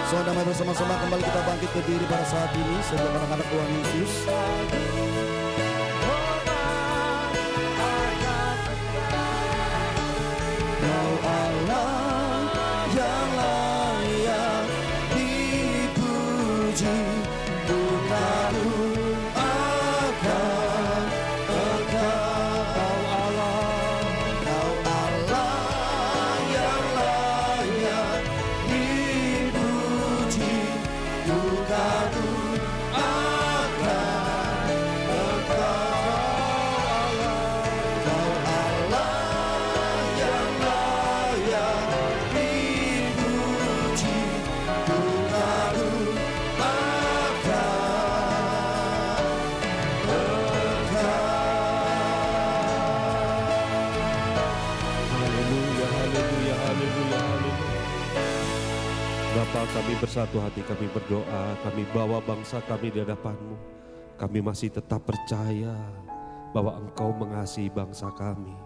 Saudara bersama-sama kembali kita bangkit berdiri pada saat ini sebelum anak-anak Tuhan Yesus. Kau Allah yang layak dipuji, putraku akan engkau. Kau Allah yang layak dipuji, putraku akan engkau. Kau Allah yang layak dipuji, putraku Haleluya, haleluya, haleluya, haleluya. Bapa, kami bersatu hati, kami berdoa, kami bawa bangsa kami di hadapan-Mu. Kami masih tetap percaya bahwa Engkau mengasihi bangsa kami.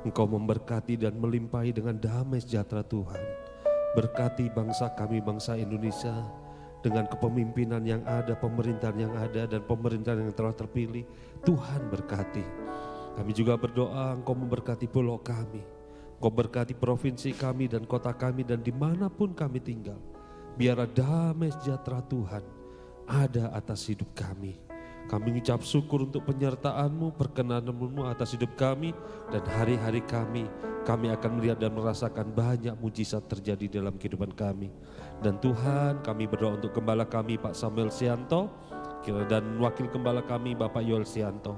Engkau memberkati dan melimpahi dengan damai sejahtera Tuhan. Berkati bangsa kami, bangsa Indonesia, dengan kepemimpinan yang ada, pemerintahan yang ada, dan pemerintahan yang telah terpilih. Tuhan berkati. Kami juga berdoa Engkau memberkati pulau kami. Engkau berkati provinsi kami dan kota kami dan dimanapun kami tinggal. Biarlah damai sejahtera Tuhan ada atas hidup kami. Kami mengucap syukur untuk penyertaan-Mu, perkenan-Mu atas hidup kami. Dan hari-hari kami akan melihat dan merasakan banyak mujizat terjadi dalam kehidupan kami. Dan Tuhan, kami berdoa untuk gembala kami Pak Samuel Sianto dan wakil gembala kami Bapak Yoel Sianto.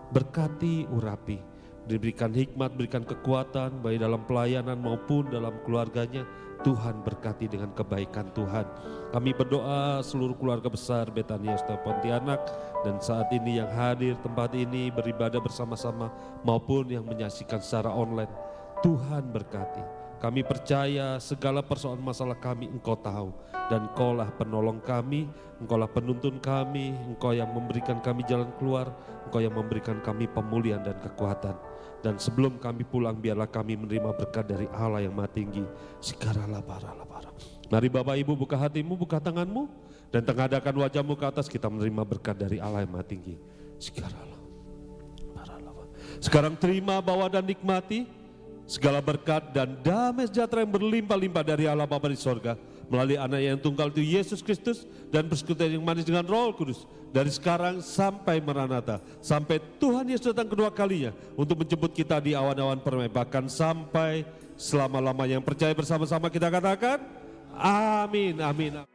Berkati, urapi, diberikan hikmat, berikan kekuatan baik dalam pelayanan maupun dalam keluarganya. Tuhan berkati dengan kebaikan Tuhan. Kami berdoa seluruh keluarga besar Betania Estoya Pontianak dan saat ini yang hadir tempat ini beribadah bersama-sama maupun yang menyaksikan secara online. Tuhan berkati. Kami percaya segala persoalan masalah kami Engkau tahu. Dan Engkaulah penolong kami, Engkaulah penuntun kami, Engkau yang memberikan kami jalan keluar, Engkau yang memberikan kami pemulihan dan kekuatan. Dan sebelum kami pulang, biarlah kami menerima berkat dari Allah yang Maha Tinggi. Sikaralah bara. Mari Bapak Ibu buka hatimu, buka tanganmu, dan tengadahkan wajahmu ke atas, kita menerima berkat dari Allah yang Maha Tinggi. Sikaralah bara. Sekarang terima, bawa dan nikmati segala berkat dan damai sejahtera yang berlimpah-limpah dari Allah Bapa di sorga melalui anak yang tunggal itu Yesus Kristus dan persekutuan yang manis dengan Roh Kudus dari sekarang sampai Maranatha, sampai Tuhan Yesus datang kedua kalinya untuk menjemput kita di awan-awan permai, bahkan sampai selama-lamanya. Yang percaya bersama-sama kita katakan amin, amin.